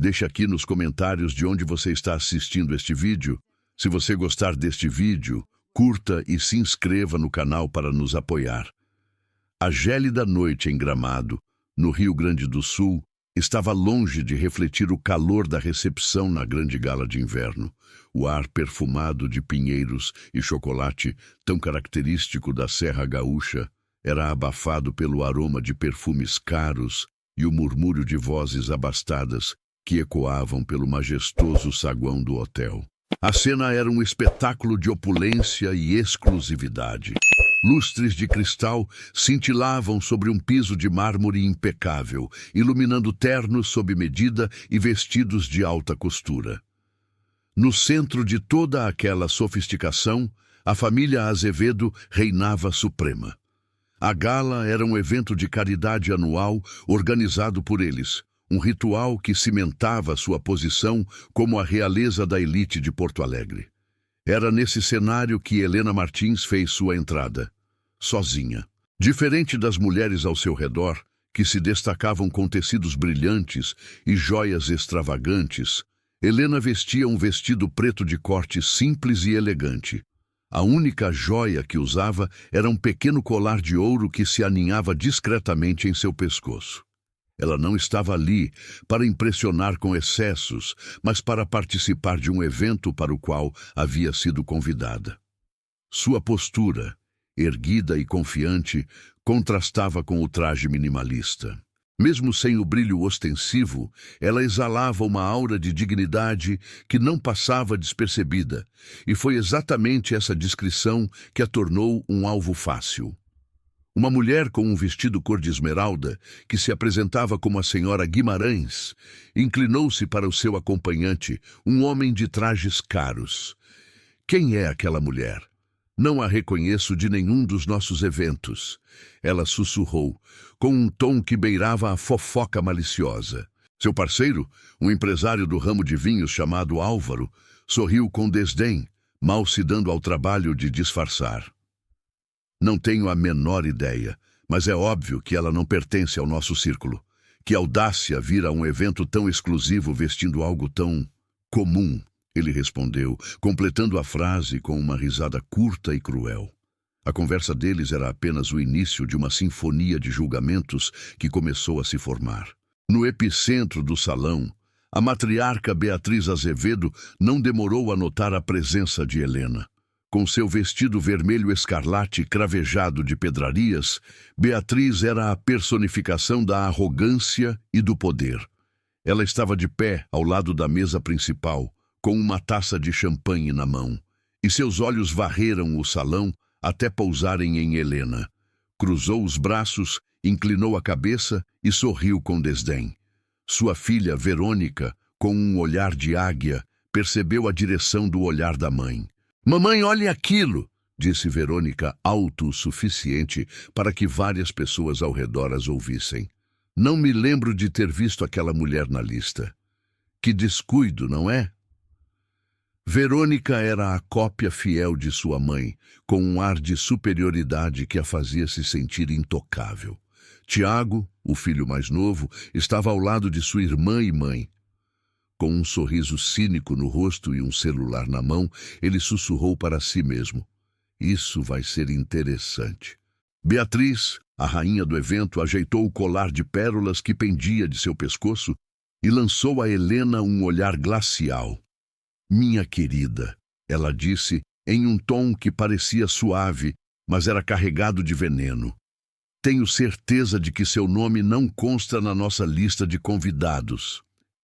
Deixe aqui nos comentários de onde você está assistindo este vídeo. Se você gostar deste vídeo, curta e se inscreva no canal para nos apoiar. A gélida noite em Gramado, no Rio Grande do Sul, estava longe de refletir o calor da recepção na grande gala de inverno. O ar perfumado de pinheiros e chocolate, tão característico da Serra Gaúcha, era abafado pelo aroma de perfumes caros e o murmúrio de vozes abastadas que ecoavam pelo majestoso saguão do hotel. A cena era um espetáculo de opulência e exclusividade. Lustres de cristal cintilavam sobre um piso de mármore impecável, iluminando ternos sob medida e vestidos de alta costura. No centro de toda aquela sofisticação, a família Azevedo reinava suprema. A gala era um evento de caridade anual organizado por eles, um ritual que cimentava sua posição como a realeza da elite de Porto Alegre. Era nesse cenário que Helena Martins fez sua entrada, sozinha. Diferente das mulheres ao seu redor, que se destacavam com tecidos brilhantes e joias extravagantes, Helena vestia um vestido preto de corte simples e elegante. A única joia que usava era um pequeno colar de ouro que se aninhava discretamente em seu pescoço. Ela não estava ali para impressionar com excessos, mas para participar de um evento para o qual havia sido convidada. Sua postura, erguida e confiante, contrastava com o traje minimalista. Mesmo sem o brilho ostensivo, ela exalava uma aura de dignidade que não passava despercebida, e foi exatamente essa descrição que a tornou um alvo fácil. Uma mulher com um vestido cor de esmeralda, que se apresentava como a senhora Guimarães, inclinou-se para o seu acompanhante, um homem de trajes caros. Quem é aquela mulher? Não a reconheço de nenhum dos nossos eventos. Ela sussurrou, com um tom que beirava a fofoca maliciosa. Seu parceiro, um empresário do ramo de vinhos chamado Álvaro, sorriu com desdém, mal se dando ao trabalho de disfarçar. Não tenho a menor ideia, mas é óbvio que ela não pertence ao nosso círculo. Que audácia vir a um evento tão exclusivo vestindo algo tão comum, ele respondeu, completando a frase com uma risada curta e cruel. A conversa deles era apenas o início de uma sinfonia de julgamentos que começou a se formar. No epicentro do salão, a matriarca Beatriz Azevedo não demorou a notar a presença de Helena. Com seu vestido vermelho escarlate cravejado de pedrarias, Beatriz era a personificação da arrogância e do poder. Ela estava de pé ao lado da mesa principal, com uma taça de champanhe na mão, e seus olhos varreram o salão até pousarem em Helena. Cruzou os braços, inclinou a cabeça e sorriu com desdém. Sua filha, Verônica, com um olhar de águia, percebeu a direção do olhar da mãe. «Mamãe, olhe aquilo!» disse Verônica, alto o suficiente para que várias pessoas ao redor as ouvissem. «Não me lembro de ter visto aquela mulher na lista. Que descuido, não é?» Verônica era a cópia fiel de sua mãe, com um ar de superioridade que a fazia se sentir intocável. Tiago, o filho mais novo, estava ao lado de sua irmã e mãe. Com um sorriso cínico no rosto e um celular na mão, ele sussurrou para si mesmo. Isso vai ser interessante. Beatriz, a rainha do evento, ajeitou o colar de pérolas que pendia de seu pescoço e lançou a Helena um olhar glacial. «Minha querida», ela disse em um tom que parecia suave, mas era carregado de veneno. «Tenho certeza de que seu nome não consta na nossa lista de convidados».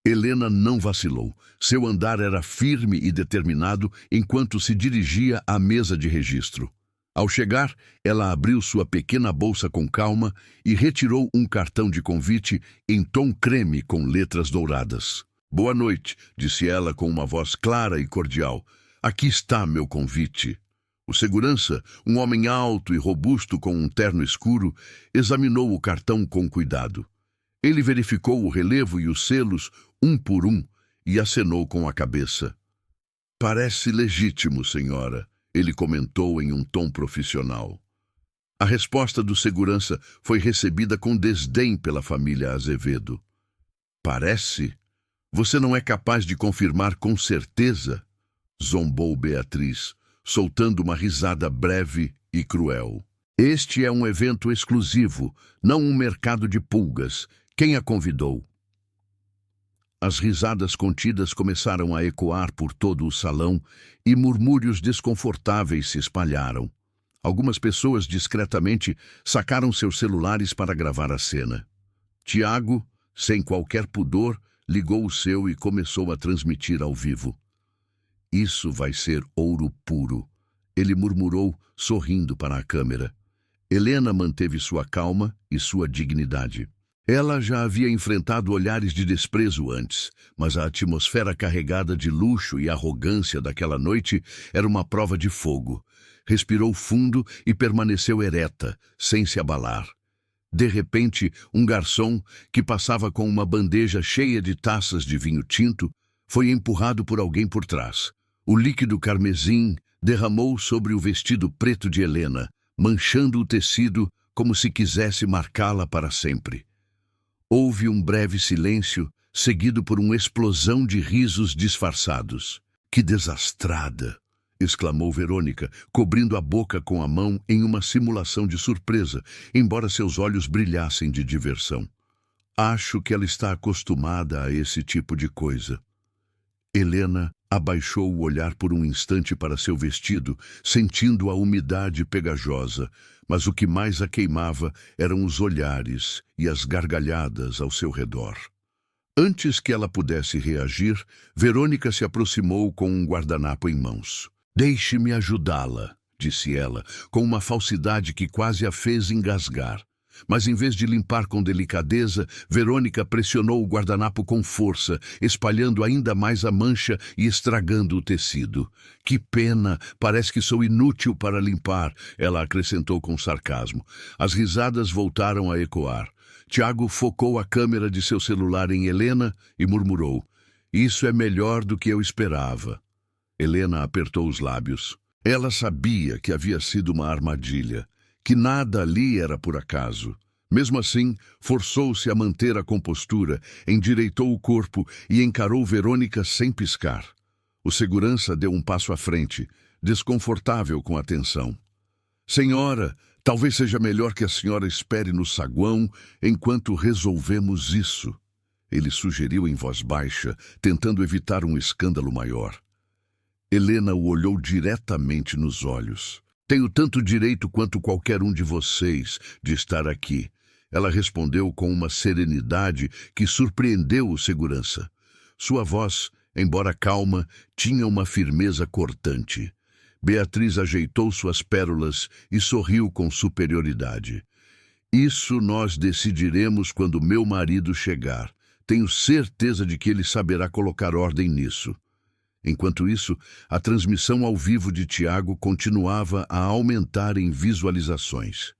Helena não vacilou. Seu andar era firme e determinado enquanto se dirigia à mesa de registro. Ao chegar, ela abriu sua pequena bolsa com calma e retirou um cartão de convite em tom creme com letras douradas. «Boa noite», disse ela com uma voz clara e cordial. «Aqui está meu convite». O segurança, um homem alto e robusto com um terno escuro, examinou o cartão com cuidado. Ele verificou o relevo e os selos, um por um, e acenou com a cabeça. «Parece legítimo, senhora», ele comentou em um tom profissional. A resposta do segurança foi recebida com desdém pela família Azevedo. «Parece? Você não é capaz de confirmar com certeza? Zombou Beatriz, soltando uma risada breve e cruel. Este é um evento exclusivo, não um mercado de pulgas. Quem a convidou? As risadas contidas começaram a ecoar por todo o salão e murmúrios desconfortáveis se espalharam. Algumas pessoas discretamente sacaram seus celulares para gravar a cena. Tiago, sem qualquer pudor, ligou o seu e começou a transmitir ao vivo. Isso vai ser ouro puro, ele murmurou, sorrindo para a câmera. Helena manteve sua calma e sua dignidade. Ela já havia enfrentado olhares de desprezo antes, mas a atmosfera carregada de luxo e arrogância daquela noite era uma prova de fogo. Respirou fundo e permaneceu ereta, sem se abalar. De repente, um garçom, que passava com uma bandeja cheia de taças de vinho tinto, foi empurrado por alguém por trás. O líquido carmesim derramou sobre o vestido preto de Helena, manchando o tecido como se quisesse marcá-la para sempre. Houve um breve silêncio, seguido por uma explosão de risos disfarçados. "Que desastrada!" exclamou Verônica, cobrindo a boca com a mão em uma simulação de surpresa, embora seus olhos brilhassem de diversão. "Acho que ela está acostumada a esse tipo de coisa." Helena abaixou o olhar por um instante para seu vestido, sentindo a umidade pegajosa, mas o que mais a queimava eram os olhares e as gargalhadas ao seu redor. Antes que ela pudesse reagir, Verônica se aproximou com um guardanapo em mãos. "Deixe-me ajudá-la", disse ela, com uma falsidade que quase a fez engasgar. Mas em vez de limpar com delicadeza, Verônica pressionou o guardanapo com força, espalhando ainda mais a mancha e estragando o tecido. "Que pena, parece que sou inútil para limpar", ela acrescentou com sarcasmo. As risadas voltaram a ecoar. Tiago focou a câmera de seu celular em Helena e murmurou: "Isso é melhor do que eu esperava." Helena apertou os lábios. Ela sabia que havia sido uma armadilha, que nada ali era por acaso. Mesmo assim, forçou-se a manter a compostura, endireitou o corpo e encarou Verônica sem piscar. O segurança deu um passo à frente, desconfortável com a tensão. "Senhora, talvez seja melhor que a senhora espere no saguão enquanto resolvemos isso", ele sugeriu em voz baixa, tentando evitar um escândalo maior. Helena o olhou diretamente nos olhos. "Tenho tanto direito quanto qualquer um de vocês de estar aqui", ela respondeu com uma serenidade que surpreendeu o segurança. Sua voz, embora calma, tinha uma firmeza cortante. Beatriz ajeitou suas pérolas e sorriu com superioridade. "Isso nós decidiremos quando meu marido chegar. Tenho certeza de que ele saberá colocar ordem nisso." Enquanto isso, a transmissão ao vivo de Tiago continuava a aumentar em visualizações.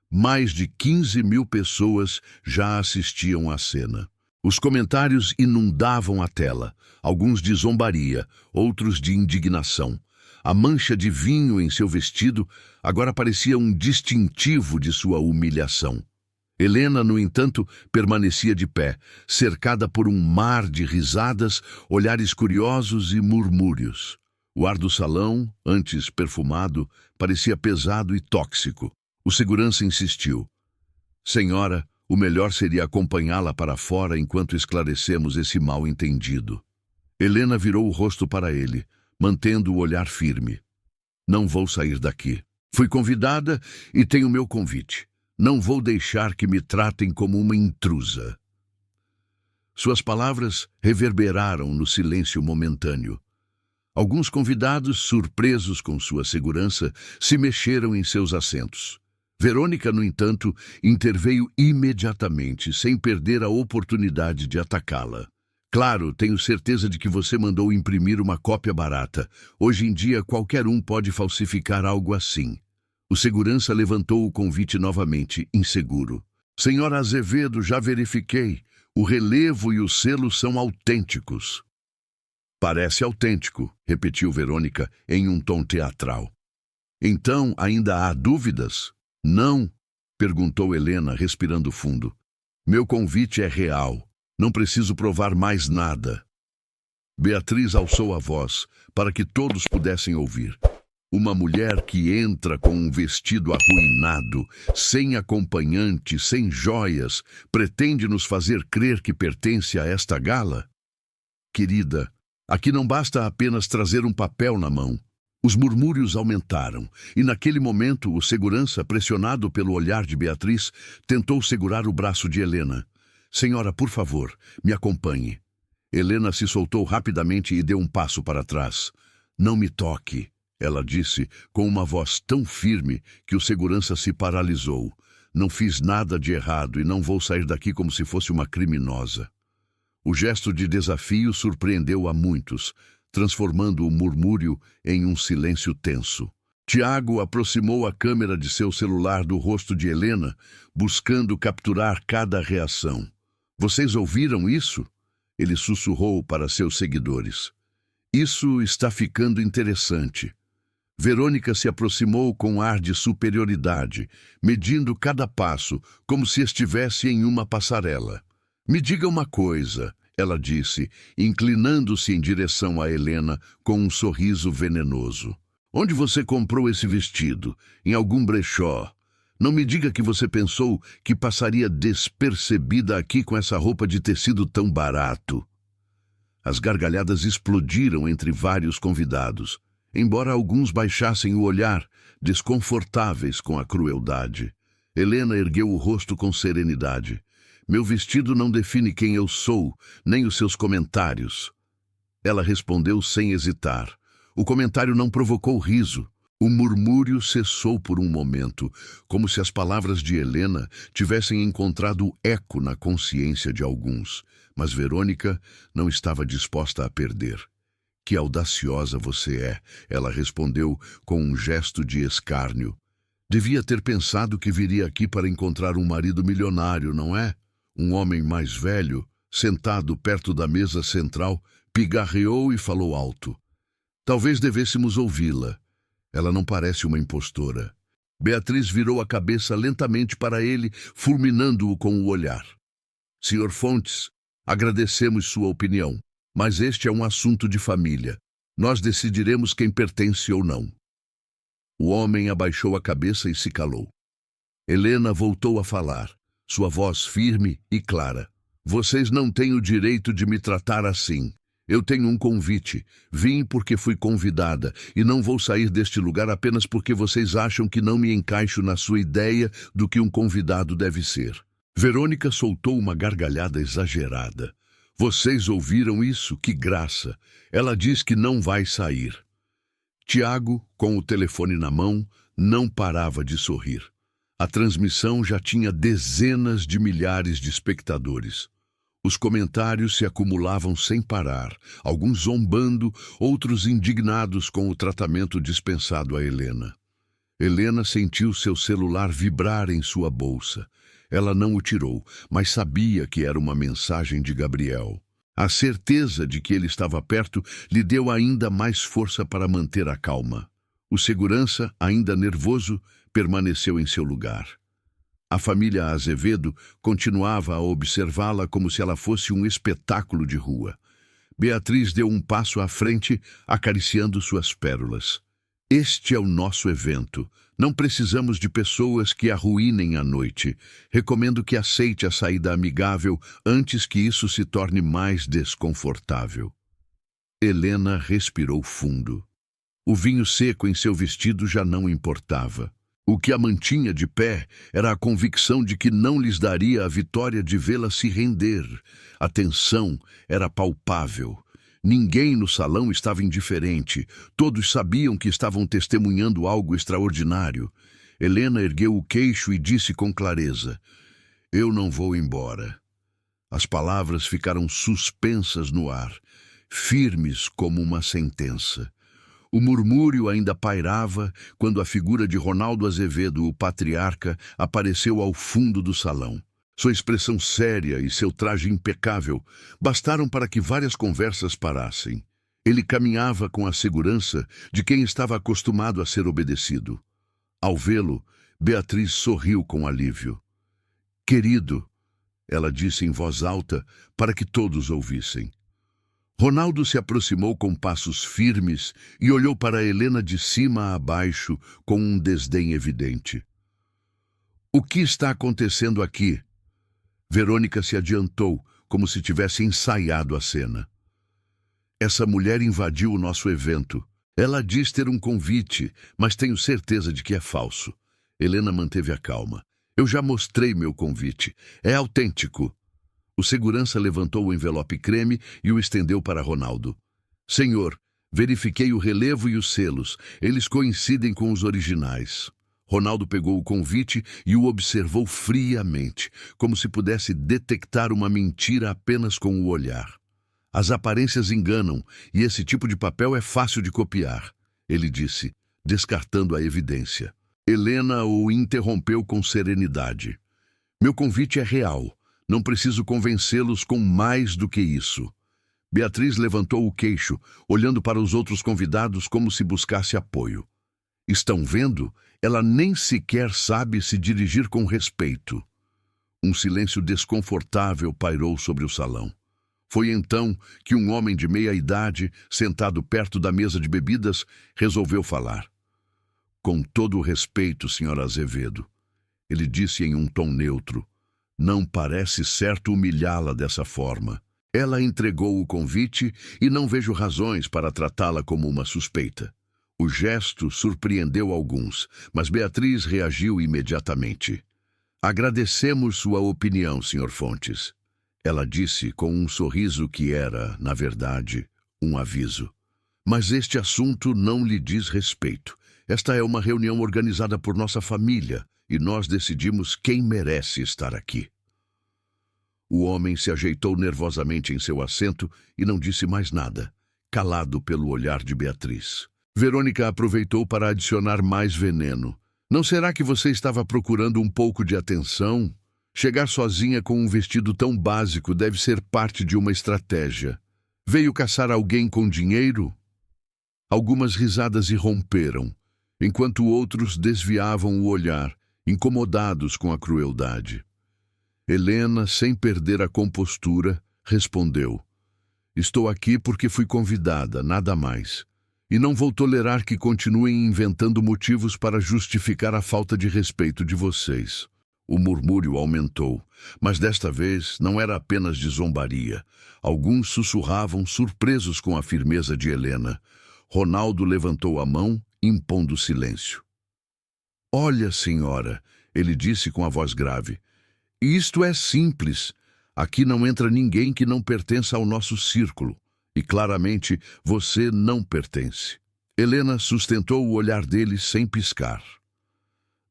Mais de 15.000 pessoas já assistiam à cena. Os comentários inundavam a tela, alguns de zombaria, outros de indignação. A mancha de vinho em seu vestido agora parecia um distintivo de sua humilhação. Helena, no entanto, permanecia de pé, cercada por um mar de risadas, olhares curiosos e murmúrios. O ar do salão, antes perfumado, parecia pesado e tóxico. O segurança insistiu: "Senhora, o melhor seria acompanhá-la para fora enquanto esclarecemos esse mal-entendido." Helena virou o rosto para ele, mantendo o olhar firme. "Não vou sair daqui. Fui convidada e tenho meu convite. Não vou deixar que me tratem como uma intrusa." Suas palavras reverberaram no silêncio momentâneo. Alguns convidados, surpresos com sua segurança, se mexeram em seus assentos. Verônica, no entanto, interveio imediatamente, sem perder a oportunidade de atacá-la. "Claro, tenho certeza de que você mandou imprimir uma cópia barata. Hoje em dia, qualquer um pode falsificar algo assim." O segurança levantou o convite novamente, inseguro. "Senhora Azevedo, já verifiquei. O relevo e o selo são autênticos." "Parece autêntico", repetiu Verônica em um tom teatral. "Então, ainda há dúvidas?" "Não", perguntou Helena, respirando fundo. "Meu convite é real. Não preciso provar mais nada. Beatriz alçou a voz para que todos pudessem ouvir. Uma mulher que entra com um vestido arruinado, sem acompanhante, sem joias, pretende nos fazer crer que pertence a esta gala? Querida, aqui não basta apenas trazer um papel na mão. Os murmúrios aumentaram, e naquele momento o segurança, pressionado pelo olhar de Beatriz, tentou segurar o braço de Helena. Senhora, por favor, me acompanhe. Helena se soltou rapidamente e deu um passo para trás. Não me toque, ela disse, com uma voz tão firme que o segurança se paralisou. Não fiz nada de errado e não vou sair daqui como se fosse uma criminosa. O gesto de desafio surpreendeu a muitos, transformando o murmúrio em um silêncio tenso. Tiago aproximou a câmera de seu celular do rosto de Helena, buscando capturar cada reação. Vocês ouviram isso? Ele sussurrou para seus seguidores. Isso está ficando interessante. Verônica se aproximou com ar de superioridade, medindo cada passo, como se estivesse em uma passarela. Me diga uma coisa, ela disse, inclinando-se em direção a Helena com um sorriso venenoso. Onde você comprou esse vestido? Em algum brechó? Não me diga que você pensou que passaria despercebida aqui com essa roupa de tecido tão barato. As gargalhadas explodiram entre vários convidados, embora alguns baixassem o olhar, desconfortáveis com a crueldade. Helena ergueu o rosto com serenidade. Meu vestido não define quem eu sou, nem os seus comentários. Ela respondeu sem hesitar. O comentário não provocou riso. O murmúrio cessou por um momento, como se as palavras de Helena tivessem encontrado eco na consciência de alguns. Mas Verônica não estava disposta a perder. Que audaciosa você é, ela respondeu com um gesto de escárnio. Devia ter pensado que viria aqui para encontrar um marido milionário, não é? Um homem mais velho, sentado perto da mesa central, pigarreou e falou alto. Talvez devêssemos ouvi-la. Ela não parece uma impostora. Beatriz virou a cabeça lentamente para ele, fulminando-o com o olhar. Senhor Fontes, agradecemos sua opinião, mas este é um assunto de família. Nós decidiremos quem pertence ou não. O homem abaixou a cabeça e se calou. Helena voltou a falar, sua voz firme e clara. Vocês não têm o direito de me tratar assim. Eu tenho um convite. Vim porque fui convidada e não vou sair deste lugar apenas porque vocês acham que não me encaixo na sua ideia do que um convidado deve ser. Verônica soltou uma gargalhada exagerada. Vocês ouviram isso? Que graça! Ela diz que não vai sair. Tiago, com o telefone na mão, não parava de sorrir. A transmissão já tinha dezenas de milhares de espectadores. Os comentários se acumulavam sem parar, alguns zombando, outros indignados com o tratamento dispensado a Helena. Helena sentiu seu celular vibrar em sua bolsa. Ela não o tirou, mas sabia que era uma mensagem de Gabriel. A certeza de que ele estava perto lhe deu ainda mais força para manter a calma. O segurança, ainda nervoso, permaneceu em seu lugar. A família Azevedo continuava a observá-la como se ela fosse um espetáculo de rua. Beatriz deu um passo à frente, acariciando suas pérolas. Este é o nosso evento. Não precisamos de pessoas que arruinem a noite. Recomendo que aceite a saída amigável antes que isso se torne mais desconfortável. Helena respirou fundo. O vinho seco em seu vestido já não importava. O que a mantinha de pé era a convicção de que não lhes daria a vitória de vê-la se render. A tensão era palpável. Ninguém no salão estava indiferente. Todos sabiam que estavam testemunhando algo extraordinário. Helena ergueu o queixo e disse com clareza: Eu não vou embora. As palavras ficaram suspensas no ar, firmes como uma sentença. O murmúrio ainda pairava quando a figura de Ronaldo Azevedo, o patriarca, apareceu ao fundo do salão. Sua expressão séria e seu traje impecável bastaram para que várias conversas parassem. Ele caminhava com a segurança de quem estava acostumado a ser obedecido. Ao vê-lo, Beatriz sorriu com alívio. Querido, ela disse em voz alta para que todos ouvissem. Ronaldo se aproximou com passos firmes e olhou para Helena de cima a baixo com um desdém evidente. O que está acontecendo aqui? Verônica se adiantou, como se tivesse ensaiado a cena. Essa mulher invadiu o nosso evento. Ela diz ter um convite, mas tenho certeza de que é falso. Helena manteve a calma. Eu já mostrei meu convite. É autêntico. O segurança levantou o envelope creme e o estendeu para Ronaldo. Senhor, verifiquei o relevo e os selos. Eles coincidem com os originais. Ronaldo pegou o convite e o observou friamente, como se pudesse detectar uma mentira apenas com o olhar. As aparências enganam, e esse tipo de papel é fácil de copiar, ele disse, descartando a evidência. Helena o interrompeu com serenidade. Meu convite é real. Não preciso convencê-los com mais do que isso. Beatriz levantou o queixo, olhando para os outros convidados como se buscasse apoio. Estão vendo? Ela nem sequer sabe se dirigir com respeito. Um silêncio desconfortável pairou sobre o salão. Foi então que um homem de meia idade, sentado perto da mesa de bebidas, resolveu falar. Com todo o respeito, Sr. Azevedo, ele disse em um tom neutro, não parece certo humilhá-la dessa forma. Ela entregou o convite e não vejo razões para tratá-la como uma suspeita. O gesto surpreendeu alguns, mas Beatriz reagiu imediatamente. Agradecemos sua opinião, Sr. Fontes. Ela disse com um sorriso que era, na verdade, um aviso. Mas este assunto não lhe diz respeito. Esta é uma reunião organizada por nossa família e nós decidimos quem merece estar aqui. O homem se ajeitou nervosamente em seu assento e não disse mais nada, calado pelo olhar de Beatriz. Verônica aproveitou para adicionar mais veneno. Não será que você estava procurando um pouco de atenção? Chegar sozinha com um vestido tão básico deve ser parte de uma estratégia. Veio caçar alguém com dinheiro? Algumas risadas irromperam, enquanto outros desviavam o olhar, incomodados com a crueldade. Helena, sem perder a compostura, respondeu. Estou aqui porque fui convidada, nada mais. E não vou tolerar que continuem inventando motivos para justificar a falta de respeito de vocês. O murmúrio aumentou, mas desta vez não era apenas de zombaria. Alguns sussurravam, surpresos com a firmeza de Helena. Ronaldo levantou a mão, impondo silêncio. Olha, senhora, ele disse com a voz grave, isto é simples. Aqui não entra ninguém que não pertença ao nosso círculo. E claramente você não pertence. Helena sustentou o olhar dele sem piscar.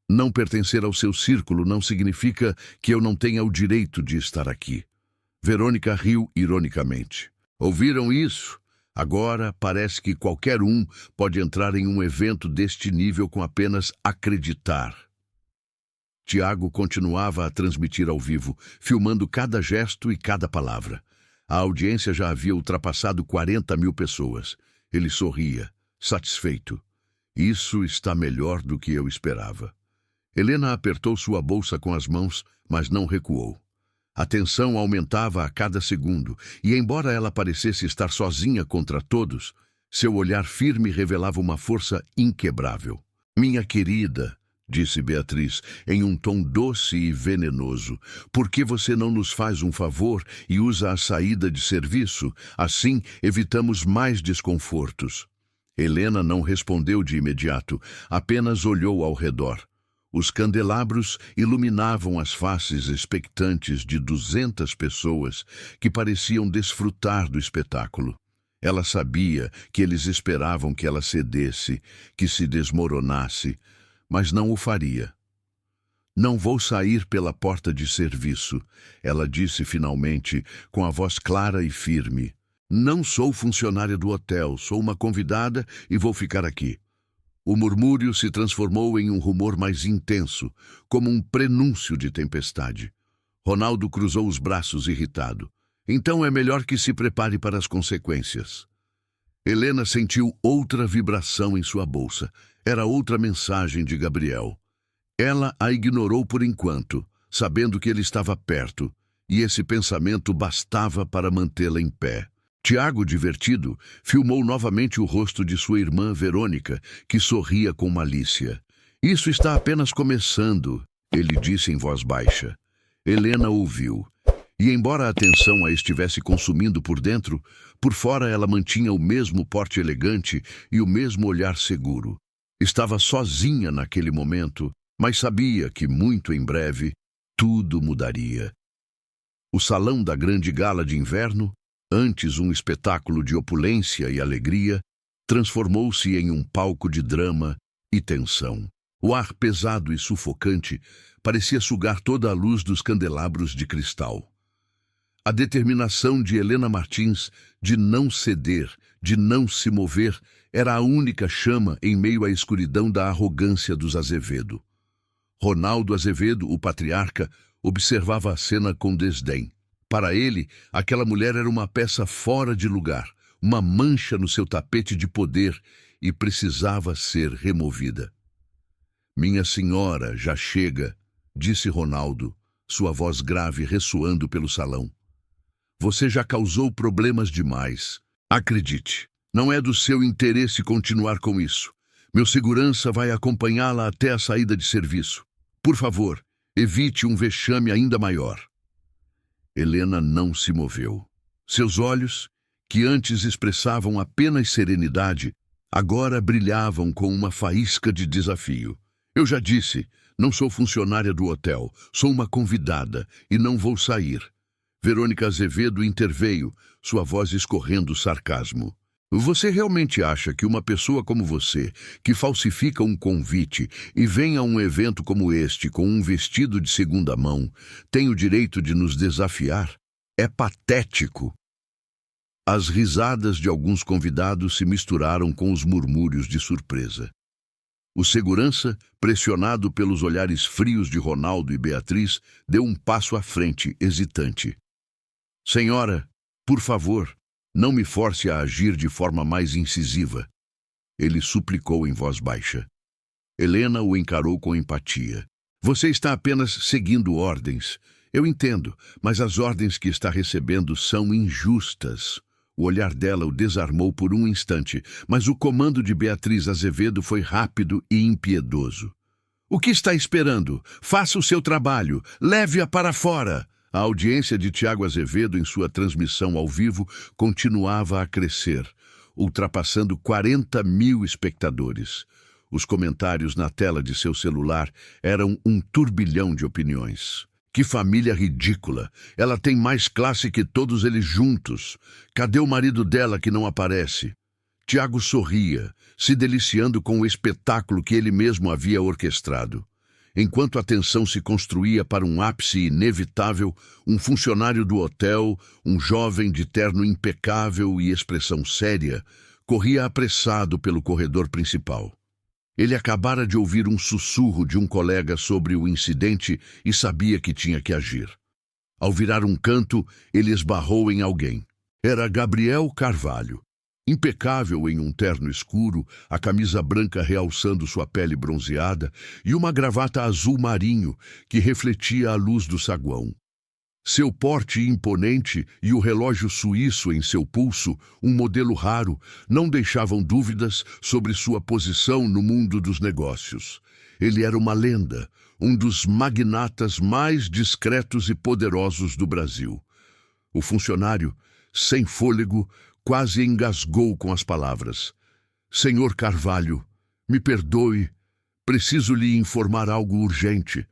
Não pertencer ao seu círculo não significa que eu não tenha o direito de estar aqui. Verônica riu ironicamente. Ouviram isso? Agora parece que qualquer um pode entrar em um evento deste nível com apenas acreditar. Tiago continuava a transmitir ao vivo, filmando cada gesto e cada palavra. A audiência já havia ultrapassado 40.000 pessoas. Ele sorria, satisfeito. Isso está melhor do que eu esperava. Helena apertou sua bolsa com as mãos, mas não recuou. A tensão aumentava a cada segundo, e embora ela parecesse estar sozinha contra todos, seu olhar firme revelava uma força inquebrável. Minha querida, disse Beatriz, em um tom doce e venenoso, por que você não nos faz um favor e usa a saída de serviço? Assim, evitamos mais desconfortos. Helena não respondeu de imediato, apenas olhou ao redor. Os candelabros iluminavam as faces expectantes de 200 pessoas que pareciam desfrutar do espetáculo. Ela sabia que eles esperavam que ela cedesse, que se desmoronasse, mas não o faria. Não vou sair pela porta de serviço, ela disse finalmente, com a voz clara e firme. Não sou funcionária do hotel, sou uma convidada e vou ficar aqui. O murmúrio se transformou em um rumor mais intenso, como um prenúncio de tempestade. Ronaldo cruzou os braços irritado. Então é melhor que se prepare para as consequências. Helena sentiu outra vibração em sua bolsa. Era outra mensagem de Gabriel. Ela a ignorou por enquanto, sabendo que ele estava perto, e esse pensamento bastava para mantê-la em pé. Tiago, divertido, filmou novamente o rosto de sua irmã Verônica, que sorria com malícia. Isso está apenas começando, ele disse em voz baixa. Helena ouviu. E embora a atenção a estivesse consumindo por dentro, por fora ela mantinha o mesmo porte elegante e o mesmo olhar seguro. Estava sozinha naquele momento, mas sabia que muito em breve tudo mudaria. O salão da grande gala de inverno, antes um espetáculo de opulência e alegria, transformou-se em um palco de drama e tensão. O ar pesado e sufocante parecia sugar toda a luz dos candelabros de cristal. A determinação de Helena Martins de não ceder, de não se mover, era a única chama em meio à escuridão da arrogância dos Azevedo. Ronaldo Azevedo, o patriarca, observava a cena com desdém. Para ele, aquela mulher era uma peça fora de lugar, uma mancha no seu tapete de poder e precisava ser removida. "Minha senhora, já chega", disse Ronaldo, sua voz grave ressoando pelo salão. "Você já causou problemas demais. Acredite, não é do seu interesse continuar com isso. Meu segurança vai acompanhá-la até a saída de serviço. Por favor, evite um vexame ainda maior." Helena não se moveu. Seus olhos, que antes expressavam apenas serenidade, agora brilhavam com uma faísca de desafio. "Eu já disse, não sou funcionária do hotel, sou uma convidada e não vou sair." Verônica Azevedo interveio, sua voz escorrendo sarcasmo. "Você realmente acha que uma pessoa como você, que falsifica um convite e vem a um evento como este com um vestido de segunda mão, tem o direito de nos desafiar? É patético." As risadas de alguns convidados se misturaram com os murmúrios de surpresa. O segurança, pressionado pelos olhares frios de Ronaldo e Beatriz, deu um passo à frente, hesitante. "Senhora, por favor, não me force a agir de forma mais incisiva", ele suplicou em voz baixa. Helena o encarou com empatia. "Você está apenas seguindo ordens. Eu entendo, mas as ordens que está recebendo são injustas." O olhar dela o desarmou por um instante, mas o comando de Beatriz Azevedo foi rápido e impiedoso. "O que está esperando? Faça o seu trabalho. Leve-a para fora." A audiência de Tiago Azevedo em sua transmissão ao vivo continuava a crescer, ultrapassando 40.000 espectadores. Os comentários na tela de seu celular eram um turbilhão de opiniões. "Que família ridícula! Ela tem mais classe que todos eles juntos. Cadê o marido dela que não aparece?" Tiago sorria, se deliciando com o espetáculo que ele mesmo havia orquestrado. Enquanto a tensão se construía para um ápice inevitável, um funcionário do hotel, um jovem de terno impecável e expressão séria, corria apressado pelo corredor principal. Ele acabara de ouvir um sussurro de um colega sobre o incidente e sabia que tinha que agir. Ao virar um canto, ele esbarrou em alguém. Era Gabriel Carvalho. Impecável em um terno escuro, a camisa branca realçando sua pele bronzeada e uma gravata azul marinho que refletia a luz do saguão. Seu porte imponente e o relógio suíço em seu pulso, um modelo raro, não deixavam dúvidas sobre sua posição no mundo dos negócios. Ele era uma lenda, um dos magnatas mais discretos e poderosos do Brasil. O funcionário, sem fôlego, quase engasgou com as palavras. "Senhor Carvalho, me perdoe, preciso lhe informar algo urgente."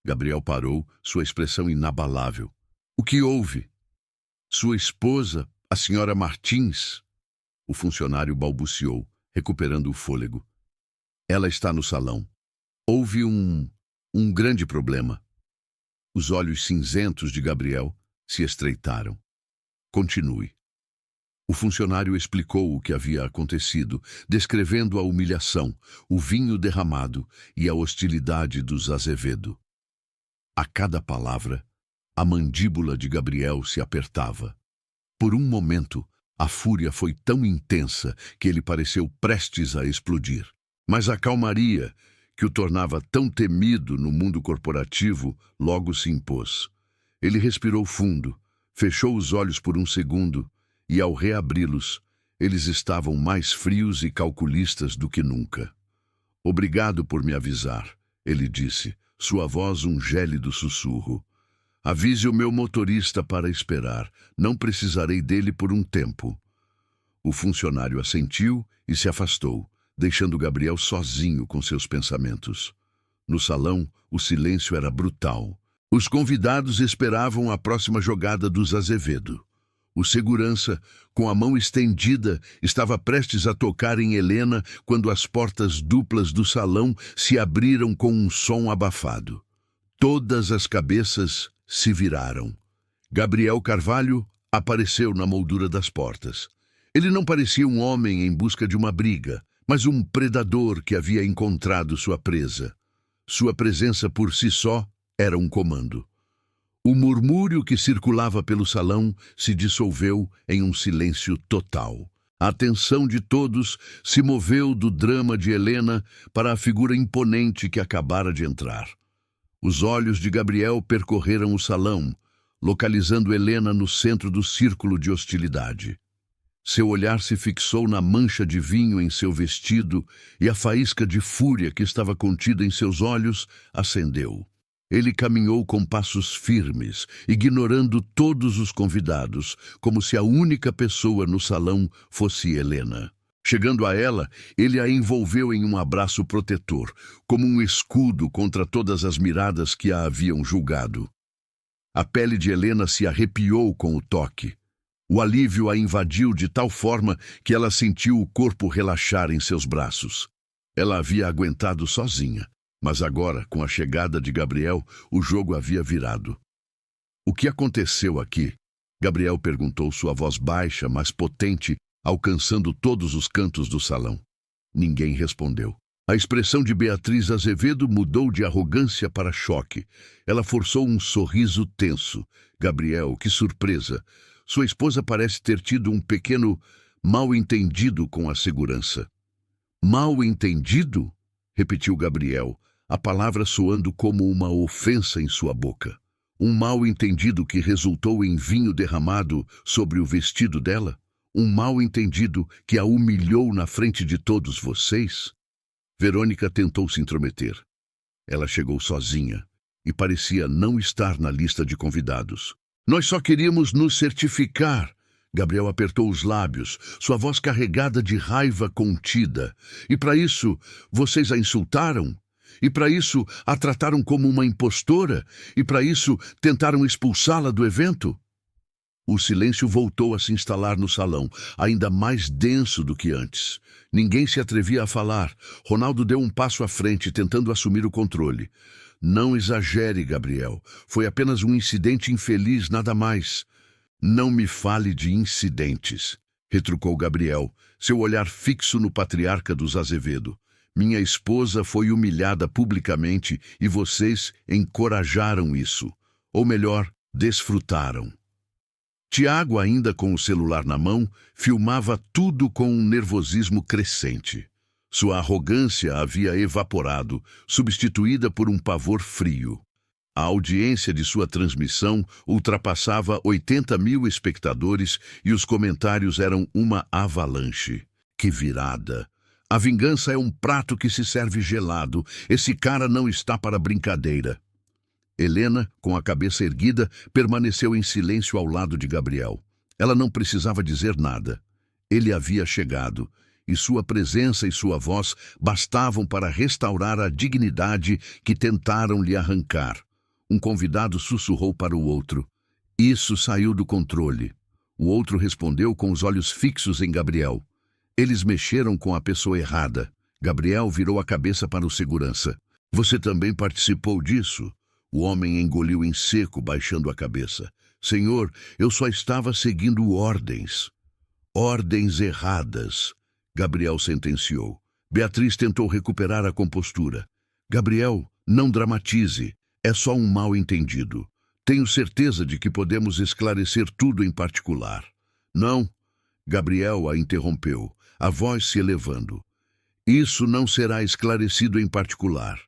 Gabriel parou, sua expressão inabalável. "O que houve?" "Sua esposa, a senhora Martins." O funcionário balbuciou, recuperando o fôlego. "Ela está no salão. Houve um grande problema." Os olhos cinzentos de Gabriel se estreitaram. "Continue." O funcionário explicou o que havia acontecido, descrevendo a humilhação, o vinho derramado e a hostilidade dos Azevedo. A cada palavra, a mandíbula de Gabriel se apertava. Por um momento, a fúria foi tão intensa que ele pareceu prestes a explodir. Mas a calmaria, que o tornava tão temido no mundo corporativo, logo se impôs. Ele respirou fundo, fechou os olhos por um segundo e, ao reabri-los, eles estavam mais frios e calculistas do que nunca. Obrigado por me avisar, ele disse, sua voz um gélido sussurro. Avise o meu motorista para esperar. Não precisarei dele por um tempo. O funcionário assentiu e se afastou, deixando Gabriel sozinho com seus pensamentos. No salão, o silêncio era brutal. Os convidados esperavam a próxima jogada dos Azevedo. O segurança, com a mão estendida, estava prestes a tocar em Helena quando as portas duplas do salão se abriram com um som abafado. Todas as cabeças se viraram. Gabriel Carvalho apareceu na moldura das portas. Ele não parecia um homem em busca de uma briga, mas um predador que havia encontrado sua presa. Sua presença por si só era um comando. O murmúrio que circulava pelo salão se dissolveu em um silêncio total. A atenção de todos se moveu do drama de Helena para a figura imponente que acabara de entrar. Os olhos de Gabriel percorreram o salão, localizando Helena no centro do círculo de hostilidade. Seu olhar se fixou na mancha de vinho em seu vestido e a faísca de fúria que estava contida em seus olhos acendeu. Ele caminhou com passos firmes, ignorando todos os convidados, como se a única pessoa no salão fosse Helena. Chegando a ela, ele a envolveu em um abraço protetor, como um escudo contra todas as miradas que a haviam julgado. A pele de Helena se arrepiou com o toque. O alívio a invadiu de tal forma que ela sentiu o corpo relaxar em seus braços. Ela havia aguentado sozinha. Mas agora, com a chegada de Gabriel, o jogo havia virado. O que aconteceu aqui? Gabriel perguntou, sua voz baixa, mas potente, alcançando todos os cantos do salão. Ninguém respondeu. A expressão de Beatriz Azevedo mudou de arrogância para choque. Ela forçou um sorriso tenso. Gabriel, que surpresa! Sua esposa parece ter tido um pequeno mal-entendido com a segurança. Mal-entendido? Repetiu Gabriel, a palavra soando como uma ofensa em sua boca. Um mal-entendido que resultou em vinho derramado sobre o vestido dela? Um mal-entendido que a humilhou na frente de todos vocês? Verônica tentou se intrometer. Ela chegou sozinha e parecia não estar na lista de convidados. Nós só queríamos nos certificar. Gabriel apertou os lábios, sua voz carregada de raiva contida. E para isso, vocês a insultaram? E para isso, a trataram como uma impostora? E para isso, tentaram expulsá-la do evento? O silêncio voltou a se instalar no salão, ainda mais denso do que antes. Ninguém se atrevia a falar. Ronaldo deu um passo à frente, tentando assumir o controle. Não exagere, Gabriel. Foi apenas um incidente infeliz, nada mais. Não me fale de incidentes, retrucou Gabriel, seu olhar fixo no patriarca dos Azevedo. Minha esposa foi humilhada publicamente e vocês encorajaram isso. Ou melhor, desfrutaram. Tiago, ainda com o celular na mão, filmava tudo com um nervosismo crescente. Sua arrogância havia evaporado, substituída por um pavor frio. A audiência de sua transmissão ultrapassava 80.000 espectadores e os comentários eram uma avalanche. Que virada! A vingança é um prato que se serve gelado. Esse cara não está para brincadeira. Helena, com a cabeça erguida, permaneceu em silêncio ao lado de Gabriel. Ela não precisava dizer nada. Ele havia chegado, e sua presença e sua voz bastavam para restaurar a dignidade que tentaram lhe arrancar. Um convidado sussurrou para o outro. Isso saiu do controle. O outro respondeu com os olhos fixos em Gabriel. Eles mexeram com a pessoa errada. Gabriel virou a cabeça para o segurança. Você também participou disso? O homem engoliu em seco, baixando a cabeça. Senhor, eu só estava seguindo ordens. Ordens erradas, Gabriel sentenciou. Beatriz tentou recuperar a compostura. Gabriel, não dramatize. É só um mal-entendido. Tenho certeza de que podemos esclarecer tudo em particular. Não, Gabriel a interrompeu, a voz se elevando. Isso não será esclarecido em particular.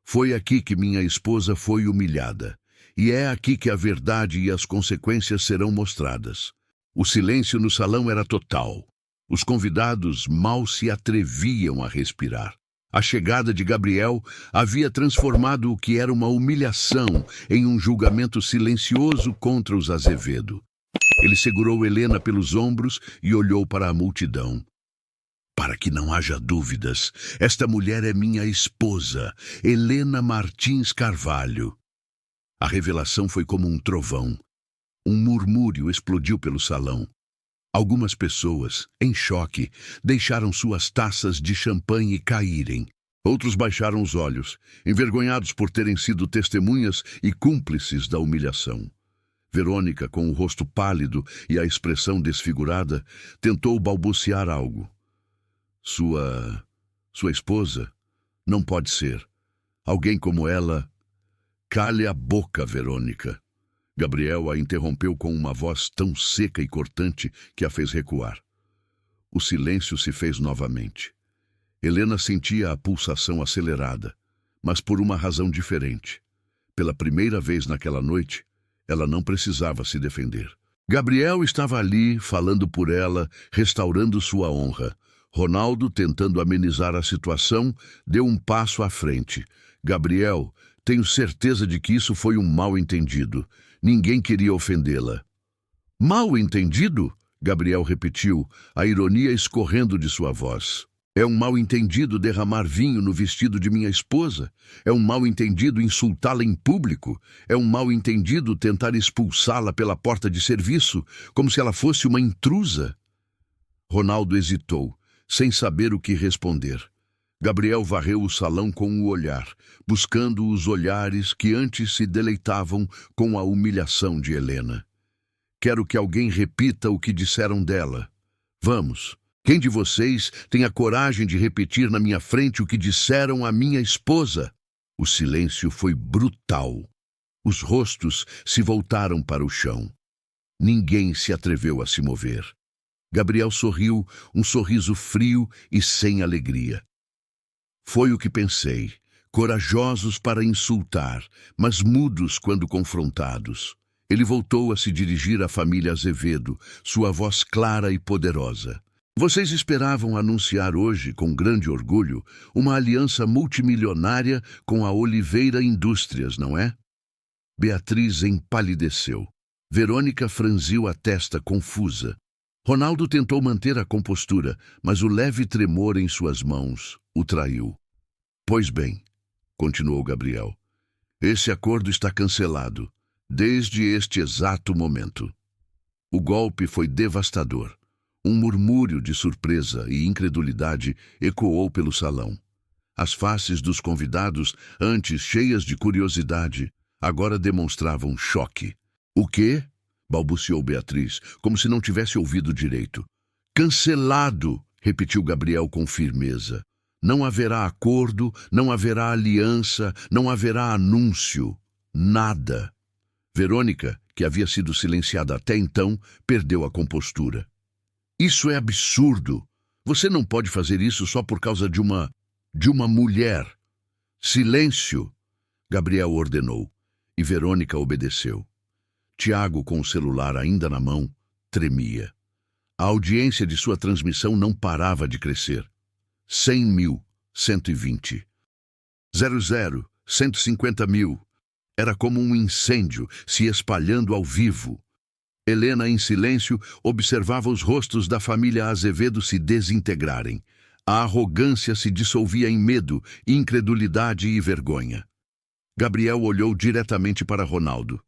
Foi aqui que minha esposa foi humilhada. e é aqui que a verdade e as consequências serão mostradas. O silêncio no salão era total. Os convidados mal se atreviam a respirar. A chegada de Gabriel havia transformado o que era uma humilhação em um julgamento silencioso contra os Azevedo. Ele segurou Helena pelos ombros e olhou para a multidão. Para que não haja dúvidas, esta mulher é minha esposa, Helena Martins Carvalho. A revelação foi como um trovão. Um murmúrio explodiu pelo salão. Algumas pessoas, em choque, deixaram suas taças de champanhe caírem. Outros baixaram os olhos, envergonhados por terem sido testemunhas e cúmplices da humilhação. Verônica, com o rosto pálido e a expressão desfigurada, tentou balbuciar algo. Sua esposa? Não pode ser. Alguém como ela... Cale a boca, Verônica. Gabriel a interrompeu com uma voz tão seca e cortante que a fez recuar. O silêncio se fez novamente. Helena sentia a pulsação acelerada, mas por uma razão diferente. Pela primeira vez naquela noite, ela não precisava se defender. Gabriel estava ali, falando por ela, restaurando sua honra. Ronaldo, tentando amenizar a situação, deu um passo à frente. Gabriel, tenho certeza de que isso foi um mal-entendido. Ninguém queria ofendê-la. Mal-entendido? Gabriel repetiu, a ironia escorrendo de sua voz. É um mal-entendido derramar vinho no vestido de minha esposa. É um mal-entendido insultá-la em público. É um mal-entendido tentar expulsá-la pela porta de serviço, como se ela fosse uma intrusa. Ronaldo hesitou, sem saber o que responder. Gabriel varreu o salão com o olhar, buscando os olhares que antes se deleitavam com a humilhação de Helena. Quero que alguém repita o que disseram dela. Vamos. Quem de vocês tem a coragem de repetir na minha frente o que disseram à minha esposa? O silêncio foi brutal. Os rostos se voltaram para o chão. Ninguém se atreveu a se mover. Gabriel sorriu, um sorriso frio e sem alegria. Foi o que pensei. Corajosos para insultar, mas mudos quando confrontados. Ele voltou a se dirigir à família Azevedo, sua voz clara e poderosa. Vocês esperavam anunciar hoje, com grande orgulho, uma aliança multimilionária com a Oliveira Indústrias, não é? Beatriz empalideceu. Verônica franziu a testa confusa. Ronaldo tentou manter a compostura, mas o leve tremor em suas mãos o traiu. Pois bem, continuou Gabriel, esse acordo está cancelado, desde este exato momento. O golpe foi devastador. Um murmúrio de surpresa e incredulidade ecoou pelo salão. As faces dos convidados, antes cheias de curiosidade, agora demonstravam choque. O quê? Balbuciou Beatriz, como se não tivesse ouvido direito. Cancelado, repetiu Gabriel com firmeza. Não haverá acordo, não haverá aliança, não haverá anúncio. Nada. Verônica, que havia sido silenciada até então, perdeu a compostura. Isso é absurdo. Você não pode fazer isso só por causa de uma mulher. Silêncio, Gabriel ordenou, e Verônica obedeceu. Tiago, com o celular ainda na mão, tremia. A audiência de sua transmissão não parava de crescer. 100 mil, 120. 00, 150 mil. Era como um incêndio se espalhando ao vivo. Helena, em silêncio, observava os rostos da família Azevedo se desintegrarem. A arrogância se dissolvia em medo, incredulidade e vergonha. Gabriel olhou diretamente para Ronaldo.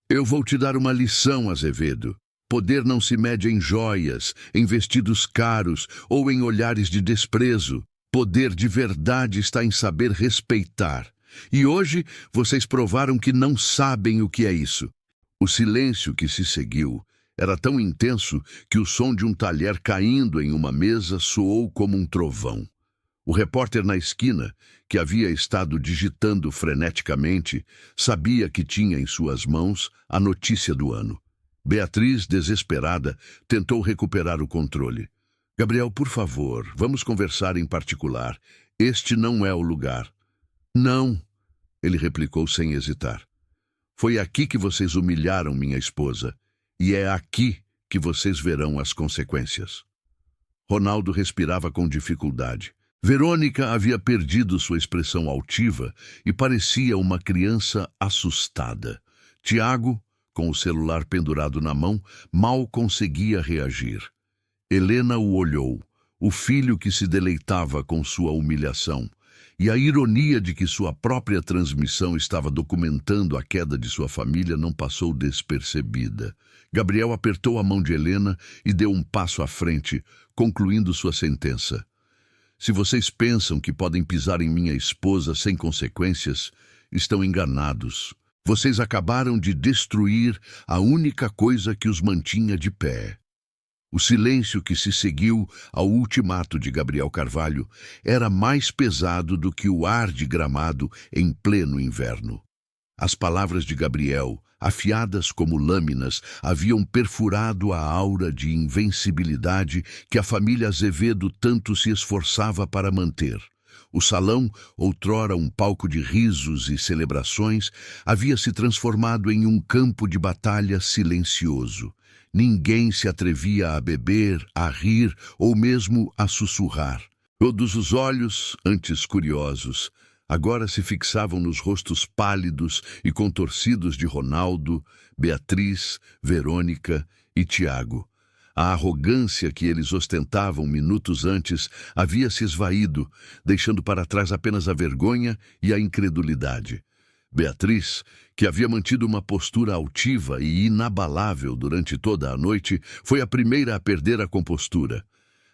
Eu vou te dar uma lição, Azevedo. Poder não se mede em joias, em vestidos caros ou em olhares de desprezo. Poder de verdade está em saber respeitar. E hoje vocês provaram que não sabem o que é isso. O silêncio que se seguiu era tão intenso que o som de um talher caindo em uma mesa soou como um trovão. O repórter na esquina, que havia estado digitando freneticamente, sabia que tinha em suas mãos a notícia do ano. Beatriz, desesperada, tentou recuperar o controle. Gabriel, por favor, vamos conversar em particular. Este não é o lugar. Não, ele replicou sem hesitar. Foi aqui que vocês humilharam minha esposa, e é aqui que vocês verão as consequências. Ronaldo respirava com dificuldade. Verônica havia perdido sua expressão altiva e parecia uma criança assustada. Tiago, com o celular pendurado na mão, mal conseguia reagir. Helena o olhou, o filho que se deleitava com sua humilhação, e a ironia de que sua própria transmissão estava documentando a queda de sua família não passou despercebida. Gabriel apertou a mão de Helena e deu um passo à frente, concluindo sua sentença. Se vocês pensam que podem pisar em minha esposa sem consequências, estão enganados. Vocês acabaram de destruir a única coisa que os mantinha de pé. O silêncio que se seguiu ao ultimato de Gabriel Carvalho era mais pesado do que o ar de Gramado em pleno inverno. As palavras de Gabriel, afiadas como lâminas, haviam perfurado a aura de invencibilidade que a família Azevedo tanto se esforçava para manter. O salão, outrora um palco de risos e celebrações, havia se transformado em um campo de batalha silencioso. Ninguém se atrevia a beber, a rir ou mesmo a sussurrar. Todos os olhos, antes curiosos, agora se fixavam nos rostos pálidos e contorcidos de Ronaldo, Beatriz, Verônica e Tiago. A arrogância que eles ostentavam minutos antes havia se esvaído, deixando para trás apenas a vergonha e a incredulidade. Beatriz, que havia mantido uma postura altiva e inabalável durante toda a noite, foi a primeira a perder a compostura.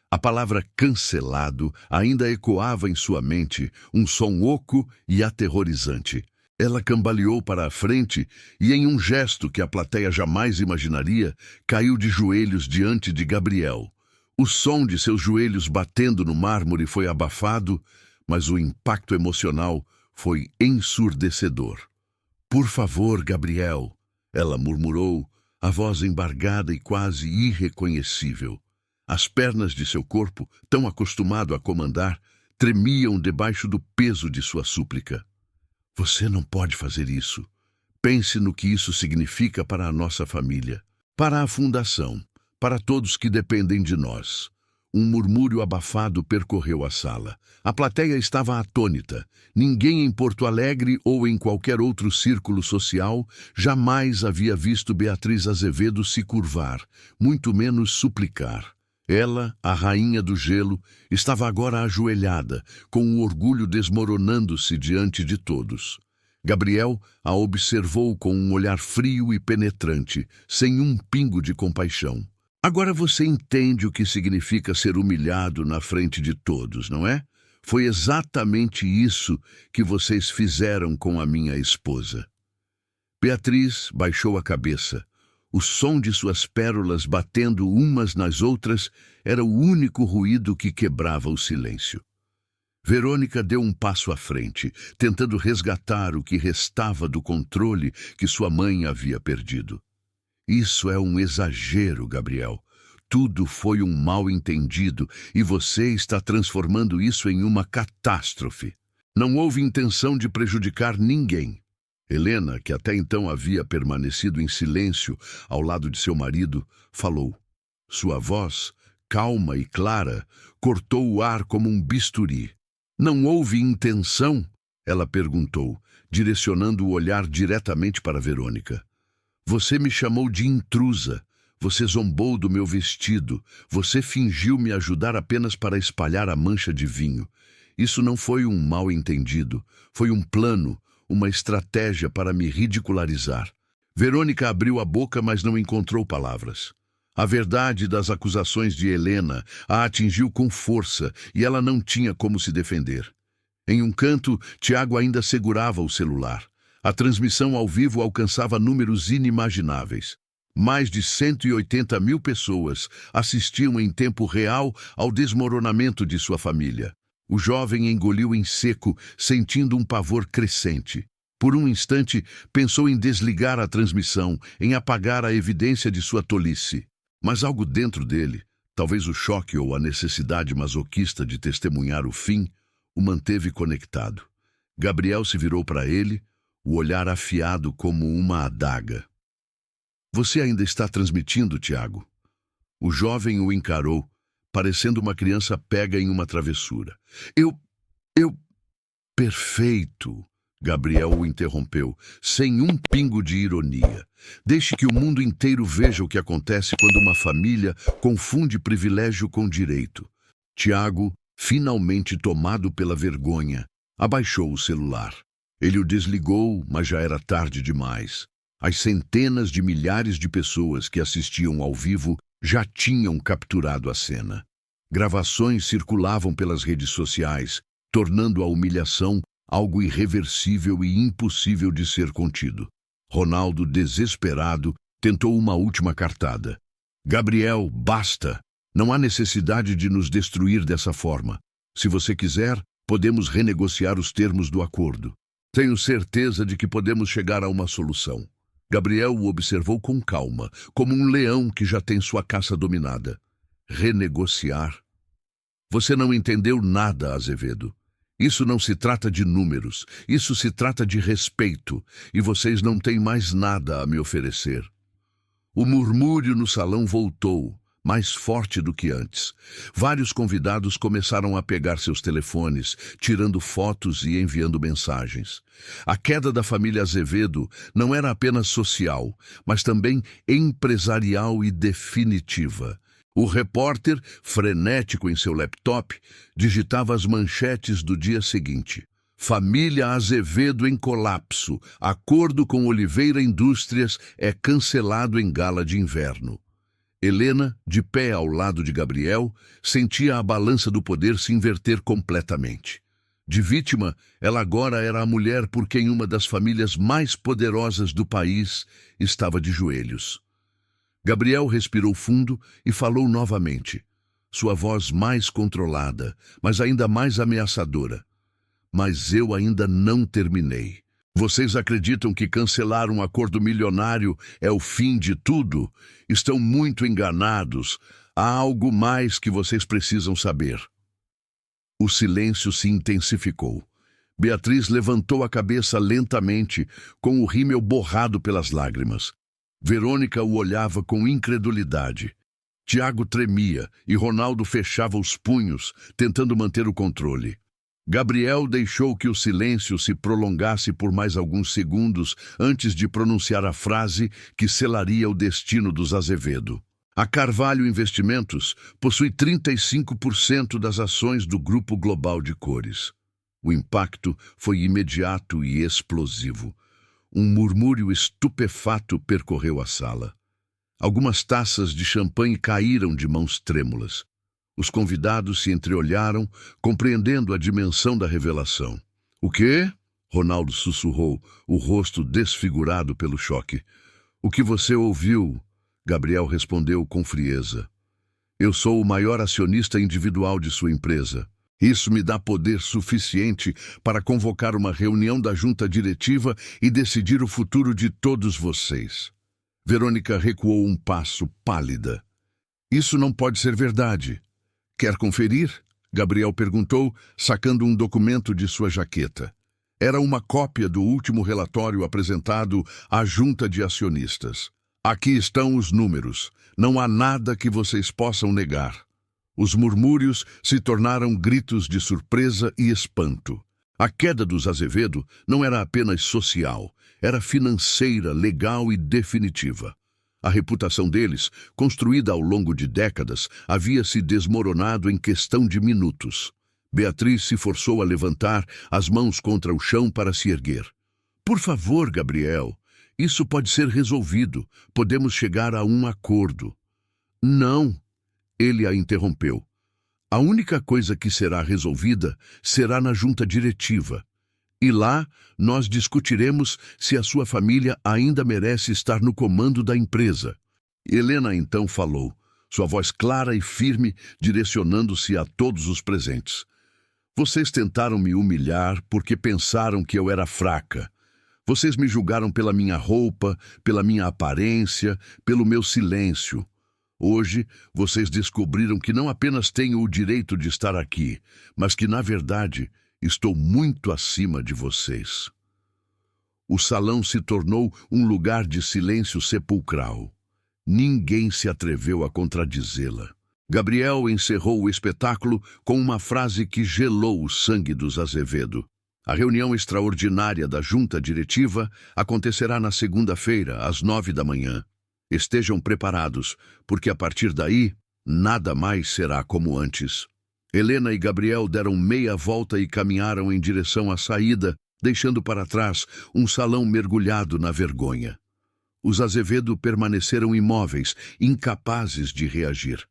A palavra cancelado ainda ecoava em sua mente, um som oco e aterrorizante. Ela cambaleou para a frente e, em um gesto que a plateia jamais imaginaria, caiu de joelhos diante de Gabriel. O som de seus joelhos batendo no mármore foi abafado, mas o impacto emocional foi ensurdecedor. "Por favor, Gabriel", ela murmurou, a voz embargada e quase irreconhecível. As pernas de seu corpo, tão acostumado a comandar, tremiam debaixo do peso de sua súplica. "Você não pode fazer isso. Pense no que isso significa para a nossa família, para a fundação, para todos que dependem de nós." Um murmúrio abafado percorreu a sala. A plateia estava atônita. Ninguém em Porto Alegre ou em qualquer outro círculo social jamais havia visto Beatriz Azevedo se curvar, muito menos suplicar. Ela, a rainha do gelo, estava agora ajoelhada, com o orgulho desmoronando-se diante de todos. Gabriel a observou com um olhar frio e penetrante, sem um pingo de compaixão. "Agora você entende o que significa ser humilhado na frente de todos, não é? Foi exatamente isso que vocês fizeram com a minha esposa." Beatriz baixou a cabeça. O som de suas pérolas batendo umas nas outras era o único ruído que quebrava o silêncio. Verônica deu um passo à frente, tentando resgatar o que restava do controle que sua mãe havia perdido. "Isso é um exagero, Gabriel. Tudo foi um mal-entendido e você está transformando isso em uma catástrofe. Não houve intenção de prejudicar ninguém." Helena, que até então havia permanecido em silêncio ao lado de seu marido, falou. Sua voz, calma e clara, cortou o ar como um bisturi. "Não houve intenção?" ela perguntou, direcionando o olhar diretamente para Verônica. "Você me chamou de intrusa. Você zombou do meu vestido. Você fingiu me ajudar apenas para espalhar a mancha de vinho. Isso não foi um mal-entendido. Foi um plano, uma estratégia para me ridicularizar." Verônica abriu a boca, mas não encontrou palavras. A verdade das acusações de Helena a atingiu com força e ela não tinha como se defender. Em um canto, Tiago ainda segurava o celular. A transmissão ao vivo alcançava números inimagináveis. Mais de 180 mil pessoas assistiam em tempo real ao desmoronamento de sua família. O jovem engoliu em seco, sentindo um pavor crescente. Por um instante, pensou em desligar a transmissão, em apagar a evidência de sua tolice. Mas algo dentro dele, talvez o choque ou a necessidade masoquista de testemunhar o fim, o manteve conectado. Gabriel se virou para ele, o olhar afiado como uma adaga. Você ainda está transmitindo, Tiago? O jovem o encarou, parecendo uma criança pega em uma travessura. Eu... Perfeito, Gabriel o interrompeu, sem um pingo de ironia. Deixe que o mundo inteiro veja o que acontece quando uma família confunde privilégio com direito. Tiago, finalmente tomado pela vergonha, abaixou o celular. Ele o desligou, mas já era tarde demais. As centenas de milhares de pessoas que assistiam ao vivo já tinham capturado a cena. Gravações circulavam pelas redes sociais, tornando a humilhação algo irreversível e impossível de ser contido. Ronaldo, desesperado, tentou uma última cartada. Gabriel, basta! Não há necessidade de nos destruir dessa forma. Se você quiser, podemos renegociar os termos do acordo. Tenho certeza de que podemos chegar a uma solução. Gabriel o observou com calma, como um leão que já tem sua caça dominada. Renegociar? Você não entendeu nada, Azevedo. Isso não se trata de números, isso se trata de respeito, e vocês não têm mais nada a me oferecer. O murmúrio no salão voltou, mais forte do que antes. Vários convidados começaram a pegar seus telefones, tirando fotos e enviando mensagens. A queda da família Azevedo não era apenas social, mas também empresarial e definitiva. O repórter, frenético em seu laptop, digitava as manchetes do dia seguinte. Família Azevedo em colapso. Acordo com Oliveira Indústrias é cancelado em gala de inverno. Helena, de pé ao lado de Gabriel, sentia a balança do poder se inverter completamente. De vítima, ela agora era a mulher por quem uma das famílias mais poderosas do país estava de joelhos. Gabriel respirou fundo e falou novamente, sua voz mais controlada, mas ainda mais ameaçadora. Mas eu ainda não terminei. Vocês acreditam que cancelar um acordo milionário é o fim de tudo? Estão muito enganados. Há algo mais que vocês precisam saber. O silêncio se intensificou. Beatriz levantou a cabeça lentamente, com o rímel borrado pelas lágrimas. Verônica o olhava com incredulidade. Tiago tremia e Ronaldo fechava os punhos, tentando manter o controle. Gabriel deixou que o silêncio se prolongasse por mais alguns segundos antes de pronunciar a frase que selaria o destino dos Azevedo. A Carvalho Investimentos possui 35% das ações do Grupo Global de Cores. O impacto foi imediato e explosivo. Um murmúrio estupefato percorreu a sala. Algumas taças de champanhe caíram de mãos trêmulas. Os convidados se entreolharam, compreendendo a dimensão da revelação. — O quê? Ronaldo sussurrou, o rosto desfigurado pelo choque. — O que você ouviu? Gabriel respondeu com frieza. — Eu sou o maior acionista individual de sua empresa. Isso me dá poder suficiente para convocar uma reunião da junta diretiva e decidir o futuro de todos vocês. Verônica recuou um passo, pálida. Isso não pode ser verdade. Quer conferir? Gabriel perguntou, sacando um documento de sua jaqueta. Era uma cópia do último relatório apresentado à junta de acionistas. Aqui estão os números. Não há nada que vocês possam negar. Os murmúrios se tornaram gritos de surpresa e espanto. A queda dos Azevedo não era apenas social, era financeira, legal e definitiva. A reputação deles, construída ao longo de décadas, havia se desmoronado em questão de minutos. Beatriz se forçou a levantar as mãos contra o chão para se erguer. — Por favor, Gabriel, isso pode ser resolvido. Podemos chegar a um acordo. — Não! Ele a interrompeu. A única coisa que será resolvida será na junta diretiva. E lá nós discutiremos se a sua família ainda merece estar no comando da empresa. Helena então falou, sua voz clara e firme, direcionando-se a todos os presentes. Vocês tentaram me humilhar porque pensaram que eu era fraca. Vocês me julgaram pela minha roupa, pela minha aparência, pelo meu silêncio. Hoje, vocês descobriram que não apenas tenho o direito de estar aqui, mas que, na verdade, estou muito acima de vocês. O salão se tornou um lugar de silêncio sepulcral. Ninguém se atreveu a contradizê-la. Gabriel encerrou o espetáculo com uma frase que gelou o sangue dos Azevedo. A reunião extraordinária da junta diretiva acontecerá na segunda-feira, às 9 da manhã. Estejam preparados, porque a partir daí, nada mais será como antes. Helena e Gabriel deram meia volta e caminharam em direção à saída, deixando para trás um salão mergulhado na vergonha. Os Azevedo permaneceram imóveis, incapazes de reagir.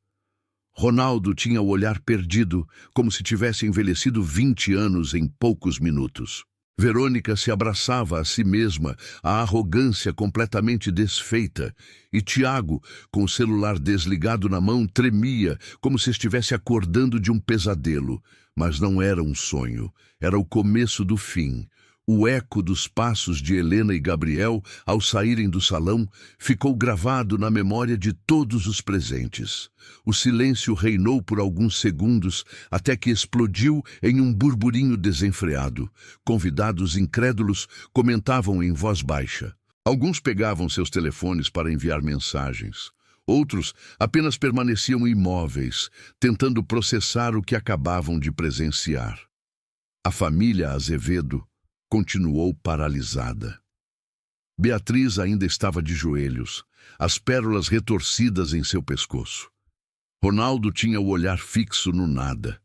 Ronaldo tinha o olhar perdido, como se tivesse envelhecido 20 anos em poucos minutos. Verônica se abraçava a si mesma, a arrogância completamente desfeita, e Tiago, com o celular desligado na mão, tremia, como se estivesse acordando de um pesadelo. Mas não era um sonho, era o começo do fim. O eco dos passos de Helena e Gabriel, ao saírem do salão, ficou gravado na memória de todos os presentes. O silêncio reinou por alguns segundos, até que explodiu em um burburinho desenfreado. Convidados incrédulos comentavam em voz baixa. Alguns pegavam seus telefones para enviar mensagens. Outros apenas permaneciam imóveis, tentando processar o que acabavam de presenciar. A família Azevedo continuou paralisada. Beatriz ainda estava de joelhos, as pérolas retorcidas em seu pescoço. Ronaldo tinha o olhar fixo no nada.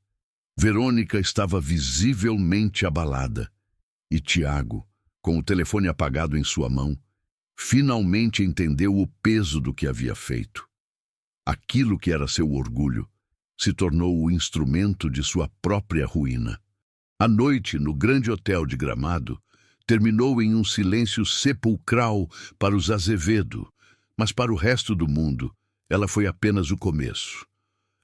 Verônica estava visivelmente abalada. E Tiago, com o telefone apagado em sua mão, finalmente entendeu o peso do que havia feito. Aquilo que era seu orgulho se tornou o instrumento de sua própria ruína. A noite, no grande hotel de Gramado, terminou em um silêncio sepulcral para os Azevedo, mas para o resto do mundo, ela foi apenas o começo.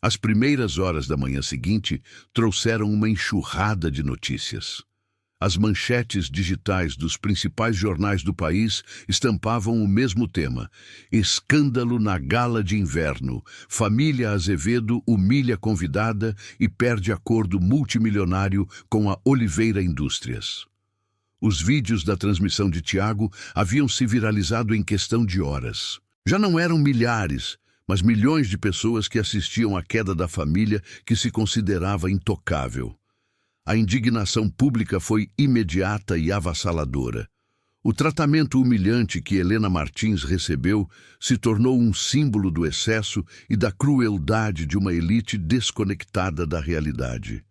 As primeiras horas da manhã seguinte trouxeram uma enxurrada de notícias. As manchetes digitais dos principais jornais do país estampavam o mesmo tema: escândalo na gala de inverno, família Azevedo humilha convidada e perde acordo multimilionário com a Oliveira Indústrias. Os vídeos da transmissão de Tiago haviam se viralizado em questão de horas. Já não eram milhares, mas milhões de pessoas que assistiam à queda da família que se considerava intocável. A indignação pública foi imediata e avassaladora. O tratamento humilhante que Helena Martins recebeu se tornou um símbolo do excesso e da crueldade de uma elite desconectada da realidade.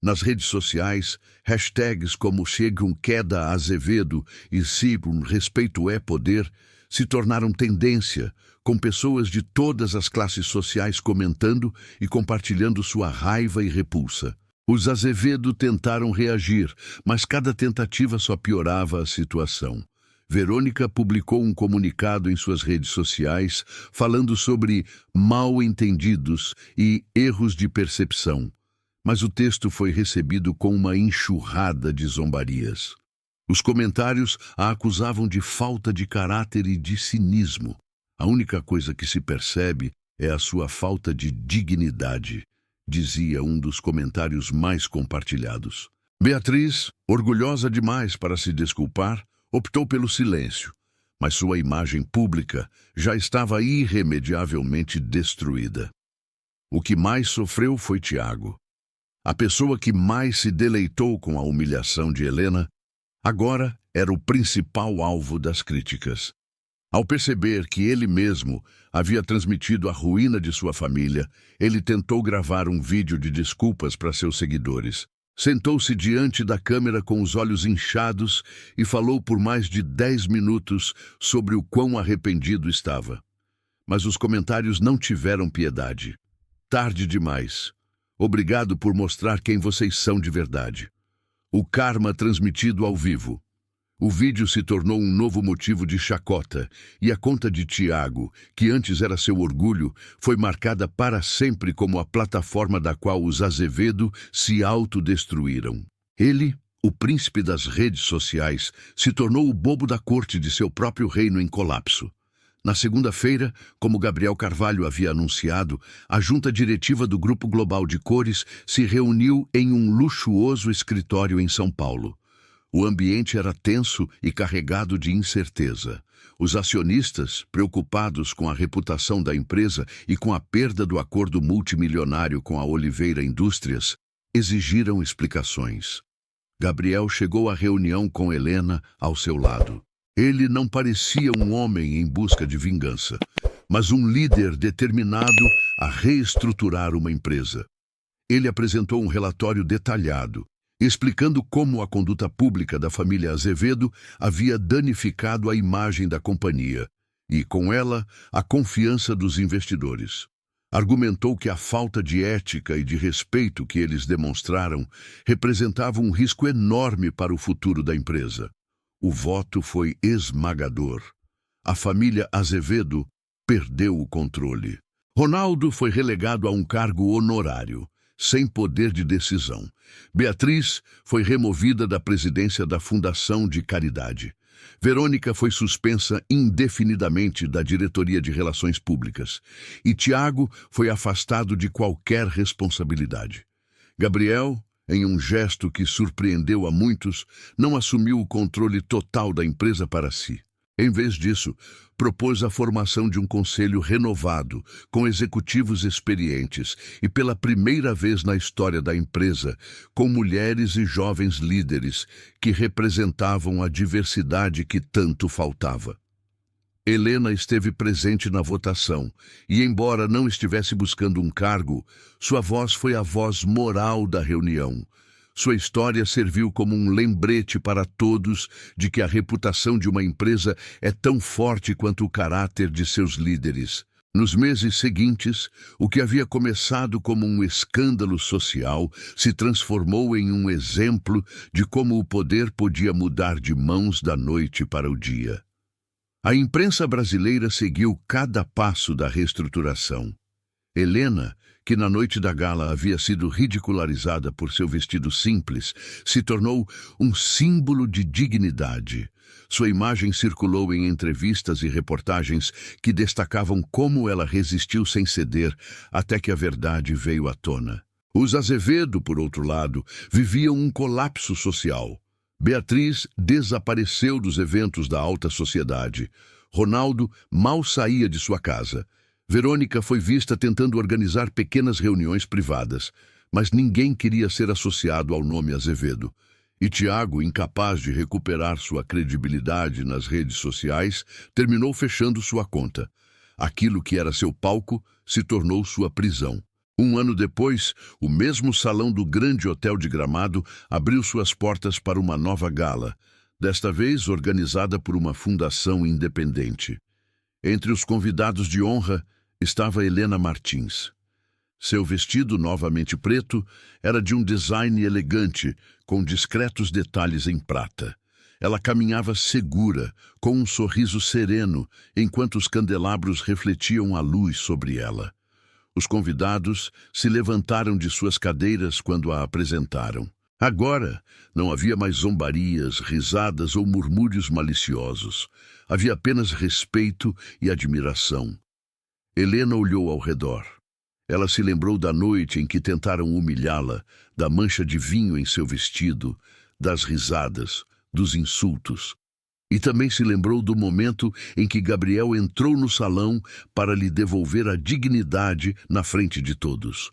Nas redes sociais, hashtags como Chegam Queda Azevedo e Sigam Respeito é Poder se tornaram tendência, com pessoas de todas as classes sociais comentando e compartilhando sua raiva e repulsa. Os Azevedo tentaram reagir, mas cada tentativa só piorava a situação. Verônica publicou um comunicado em suas redes sociais falando sobre mal-entendidos e erros de percepção, mas o texto foi recebido com uma enxurrada de zombarias. Os comentários a acusavam de falta de caráter e de cinismo. A única coisa que se percebe é a sua falta de dignidade, dizia um dos comentários mais compartilhados. Beatriz, orgulhosa demais para se desculpar, optou pelo silêncio, mas sua imagem pública já estava irremediavelmente destruída. O que mais sofreu foi Tiago. A pessoa que mais se deleitou com a humilhação de Helena, agora era o principal alvo das críticas. Ao perceber que ele mesmo havia transmitido a ruína de sua família, ele tentou gravar um vídeo de desculpas para seus seguidores. Sentou-se diante da câmera com os olhos inchados e falou por mais de 10 minutos sobre o quão arrependido estava. Mas os comentários não tiveram piedade. Tarde demais. Obrigado por mostrar quem vocês são de verdade. O karma transmitido ao vivo. O vídeo se tornou um novo motivo de chacota, e a conta de Tiago, que antes era seu orgulho, foi marcada para sempre como a plataforma da qual os Azevedo se autodestruíram. Ele, o príncipe das redes sociais, se tornou o bobo da corte de seu próprio reino em colapso. Na segunda-feira, como Gabriel Carvalho havia anunciado, a junta diretiva do Grupo Global de Cores se reuniu em um luxuoso escritório em São Paulo. O ambiente era tenso e carregado de incerteza. Os acionistas, preocupados com a reputação da empresa e com a perda do acordo multimilionário com a Oliveira Indústrias, exigiram explicações. Gabriel chegou à reunião com Helena ao seu lado. Ele não parecia um homem em busca de vingança, mas um líder determinado a reestruturar uma empresa. Ele apresentou um relatório detalhado, explicando como a conduta pública da família Azevedo havia danificado a imagem da companhia e, com ela, a confiança dos investidores. Argumentou que a falta de ética e de respeito que eles demonstraram representava um risco enorme para o futuro da empresa. O voto foi esmagador. A família Azevedo perdeu o controle. Ronaldo foi relegado a um cargo honorário, sem poder de decisão. Beatriz foi removida da presidência da Fundação de Caridade. Verônica foi suspensa indefinidamente da diretoria de Relações Públicas. E Tiago foi afastado de qualquer responsabilidade. Gabriel, em um gesto que surpreendeu a muitos, não assumiu o controle total da empresa para si. Em vez disso, propôs a formação de um conselho renovado, com executivos experientes e, pela primeira vez na história da empresa, com mulheres e jovens líderes que representavam a diversidade que tanto faltava. Helena esteve presente na votação e, embora não estivesse buscando um cargo, sua voz foi a voz moral da reunião. Sua história serviu como um lembrete para todos de que a reputação de uma empresa é tão forte quanto o caráter de seus líderes. Nos meses seguintes, o que havia começado como um escândalo social se transformou em um exemplo de como o poder podia mudar de mãos da noite para o dia. A imprensa brasileira seguiu cada passo da reestruturação. Helena, que na noite da gala havia sido ridicularizada por seu vestido simples, se tornou um símbolo de dignidade. Sua imagem circulou em entrevistas e reportagens que destacavam como ela resistiu sem ceder até que a verdade veio à tona. Os Azevedo, por outro lado, viviam um colapso social. Beatriz desapareceu dos eventos da alta sociedade. Ronaldo mal saía de sua casa. Verônica foi vista tentando organizar pequenas reuniões privadas, mas ninguém queria ser associado ao nome Azevedo. E Tiago, incapaz de recuperar sua credibilidade nas redes sociais, terminou fechando sua conta. Aquilo que era seu palco se tornou sua prisão. Um ano depois, o mesmo salão do grande hotel de Gramado abriu suas portas para uma nova gala, desta vez organizada por uma fundação independente. Entre os convidados de honra estava Helena Martins. Seu vestido, novamente preto, era de um design elegante, com discretos detalhes em prata. Ela caminhava segura, com um sorriso sereno, enquanto os candelabros refletiam a luz sobre ela. Os convidados se levantaram de suas cadeiras quando a apresentaram. Agora, não havia mais zombarias, risadas ou murmúrios maliciosos. Havia apenas respeito e admiração. Helena olhou ao redor. Ela se lembrou da noite em que tentaram humilhá-la, da mancha de vinho em seu vestido, das risadas, dos insultos. E também se lembrou do momento em que Gabriel entrou no salão para lhe devolver a dignidade na frente de todos.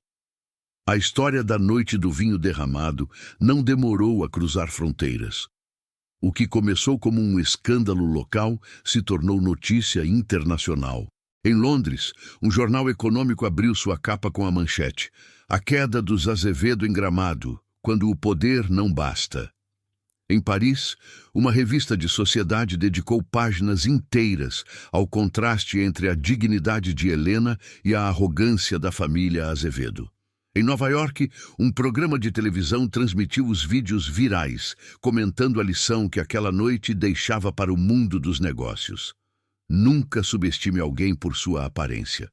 A história da noite do vinho derramado não demorou a cruzar fronteiras. O que começou como um escândalo local se tornou notícia internacional. Em Londres, um jornal econômico abriu sua capa com a manchete: "A queda dos Azevedo em Gramado, quando o poder não basta". Em Paris, uma revista de sociedade dedicou páginas inteiras ao contraste entre a dignidade de Helena e a arrogância da família Azevedo. Em Nova York, um programa de televisão transmitiu os vídeos virais, comentando a lição que aquela noite deixava para o mundo dos negócios. Nunca subestime alguém por sua aparência.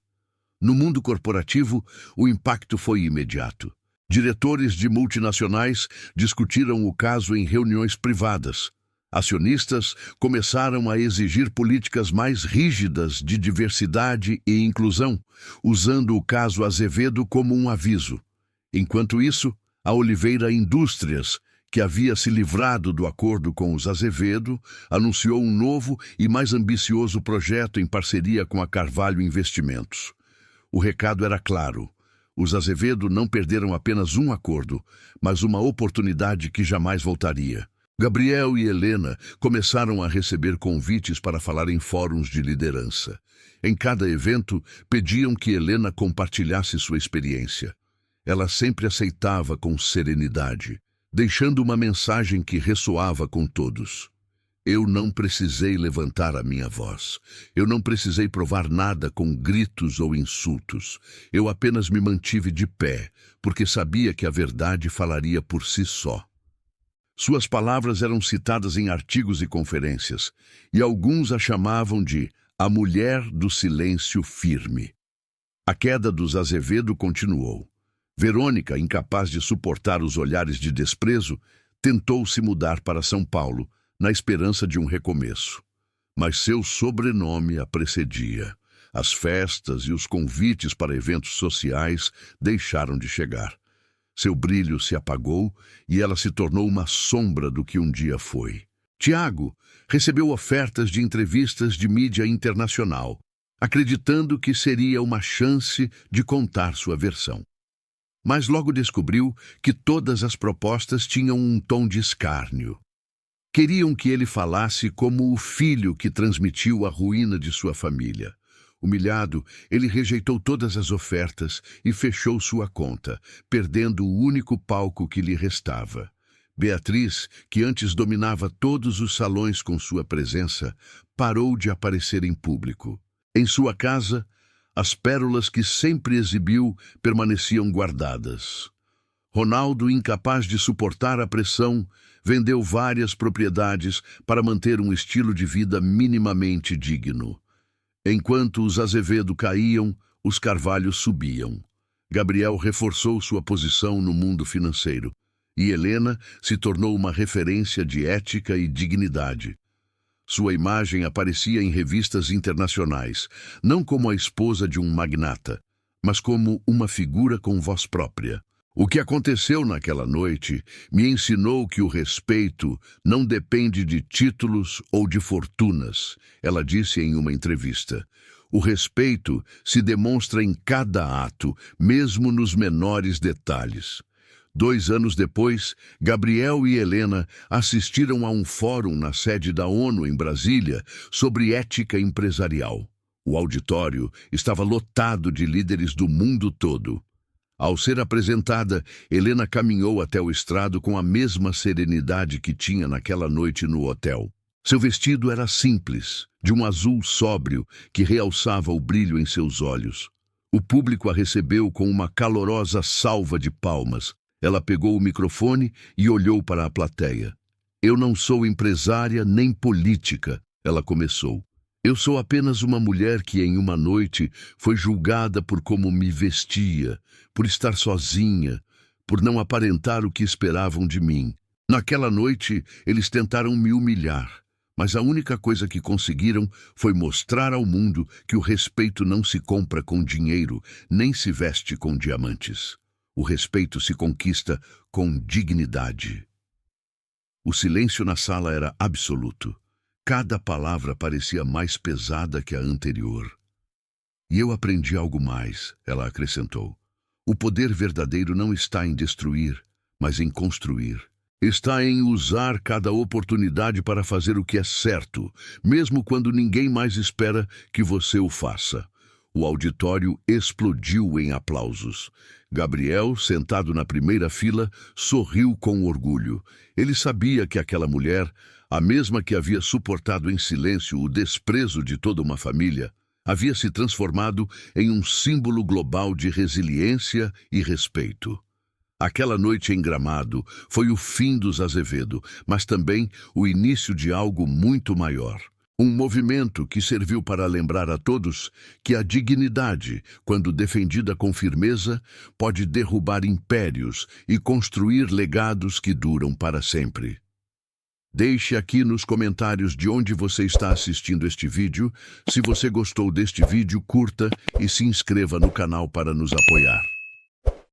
No mundo corporativo, o impacto foi imediato. Diretores de multinacionais discutiram o caso em reuniões privadas. Acionistas começaram a exigir políticas mais rígidas de diversidade e inclusão, usando o caso Azevedo como um aviso. Enquanto isso, a Oliveira Indústrias, que havia se livrado do acordo com os Azevedo, anunciou um novo e mais ambicioso projeto em parceria com a Carvalho Investimentos. O recado era claro. Os Azevedo não perderam apenas um acordo, mas uma oportunidade que jamais voltaria. Gabriel e Helena começaram a receber convites para falar em fóruns de liderança. Em cada evento, pediam que Helena compartilhasse sua experiência. Ela sempre aceitava com serenidade, deixando uma mensagem que ressoava com todos. Eu não precisei levantar a minha voz. Eu não precisei provar nada com gritos ou insultos. Eu apenas me mantive de pé, porque sabia que a verdade falaria por si só. Suas palavras eram citadas em artigos e conferências, e alguns a chamavam de a mulher do silêncio firme. A queda dos Azevedo continuou. Verônica, incapaz de suportar os olhares de desprezo, tentou se mudar para São Paulo, na esperança de um recomeço. Mas seu sobrenome a precedia. As festas e os convites para eventos sociais deixaram de chegar. Seu brilho se apagou e ela se tornou uma sombra do que um dia foi. Tiago recebeu ofertas de entrevistas de mídia internacional, acreditando que seria uma chance de contar sua versão. Mas logo descobriu que todas as propostas tinham um tom de escárnio. Queriam que ele falasse como o filho que transmitiu a ruína de sua família. Humilhado, ele rejeitou todas as ofertas e fechou sua conta, perdendo o único palco que lhe restava. Beatriz, que antes dominava todos os salões com sua presença, parou de aparecer em público. Em sua casa, as pérolas que sempre exibiu permaneciam guardadas. Ronaldo, incapaz de suportar a pressão, vendeu várias propriedades para manter um estilo de vida minimamente digno. Enquanto os Azevedo caíam, os Carvalho subiam. Gabriel reforçou sua posição no mundo financeiro, e Helena se tornou uma referência de ética e dignidade. Sua imagem aparecia em revistas internacionais, não como a esposa de um magnata, mas como uma figura com voz própria. O que aconteceu naquela noite me ensinou que o respeito não depende de títulos ou de fortunas, ela disse em uma entrevista. O respeito se demonstra em cada ato, mesmo nos menores detalhes. 2 anos depois, Gabriel e Helena assistiram a um fórum na sede da ONU em Brasília sobre ética empresarial. O auditório estava lotado de líderes do mundo todo. Ao ser apresentada, Helena caminhou até o estrado com a mesma serenidade que tinha naquela noite no hotel. Seu vestido era simples, de um azul sóbrio que realçava o brilho em seus olhos. O público a recebeu com uma calorosa salva de palmas. Ela pegou o microfone e olhou para a plateia. Eu não sou empresária nem política, ela começou. Eu sou apenas uma mulher que em uma noite foi julgada por como me vestia, por estar sozinha, por não aparentar o que esperavam de mim. Naquela noite, eles tentaram me humilhar, mas a única coisa que conseguiram foi mostrar ao mundo que o respeito não se compra com dinheiro, nem se veste com diamantes. O respeito se conquista com dignidade. O silêncio na sala era absoluto. Cada palavra parecia mais pesada que a anterior. E eu aprendi algo mais, ela acrescentou. O poder verdadeiro não está em destruir, mas em construir. Está em usar cada oportunidade para fazer o que é certo, mesmo quando ninguém mais espera que você o faça. O auditório explodiu em aplausos. Gabriel, sentado na primeira fila, sorriu com orgulho. Ele sabia que aquela mulher, a mesma que havia suportado em silêncio o desprezo de toda uma família, havia se transformado em um símbolo global de resiliência e respeito. Aquela noite em Gramado foi o fim dos Azevedo, mas também o início de algo muito maior. Um movimento que serviu para lembrar a todos que a dignidade, quando defendida com firmeza, pode derrubar impérios e construir legados que duram para sempre. Deixe aqui nos comentários de onde você está assistindo este vídeo. Se você gostou deste vídeo, curta e se inscreva no canal para nos apoiar.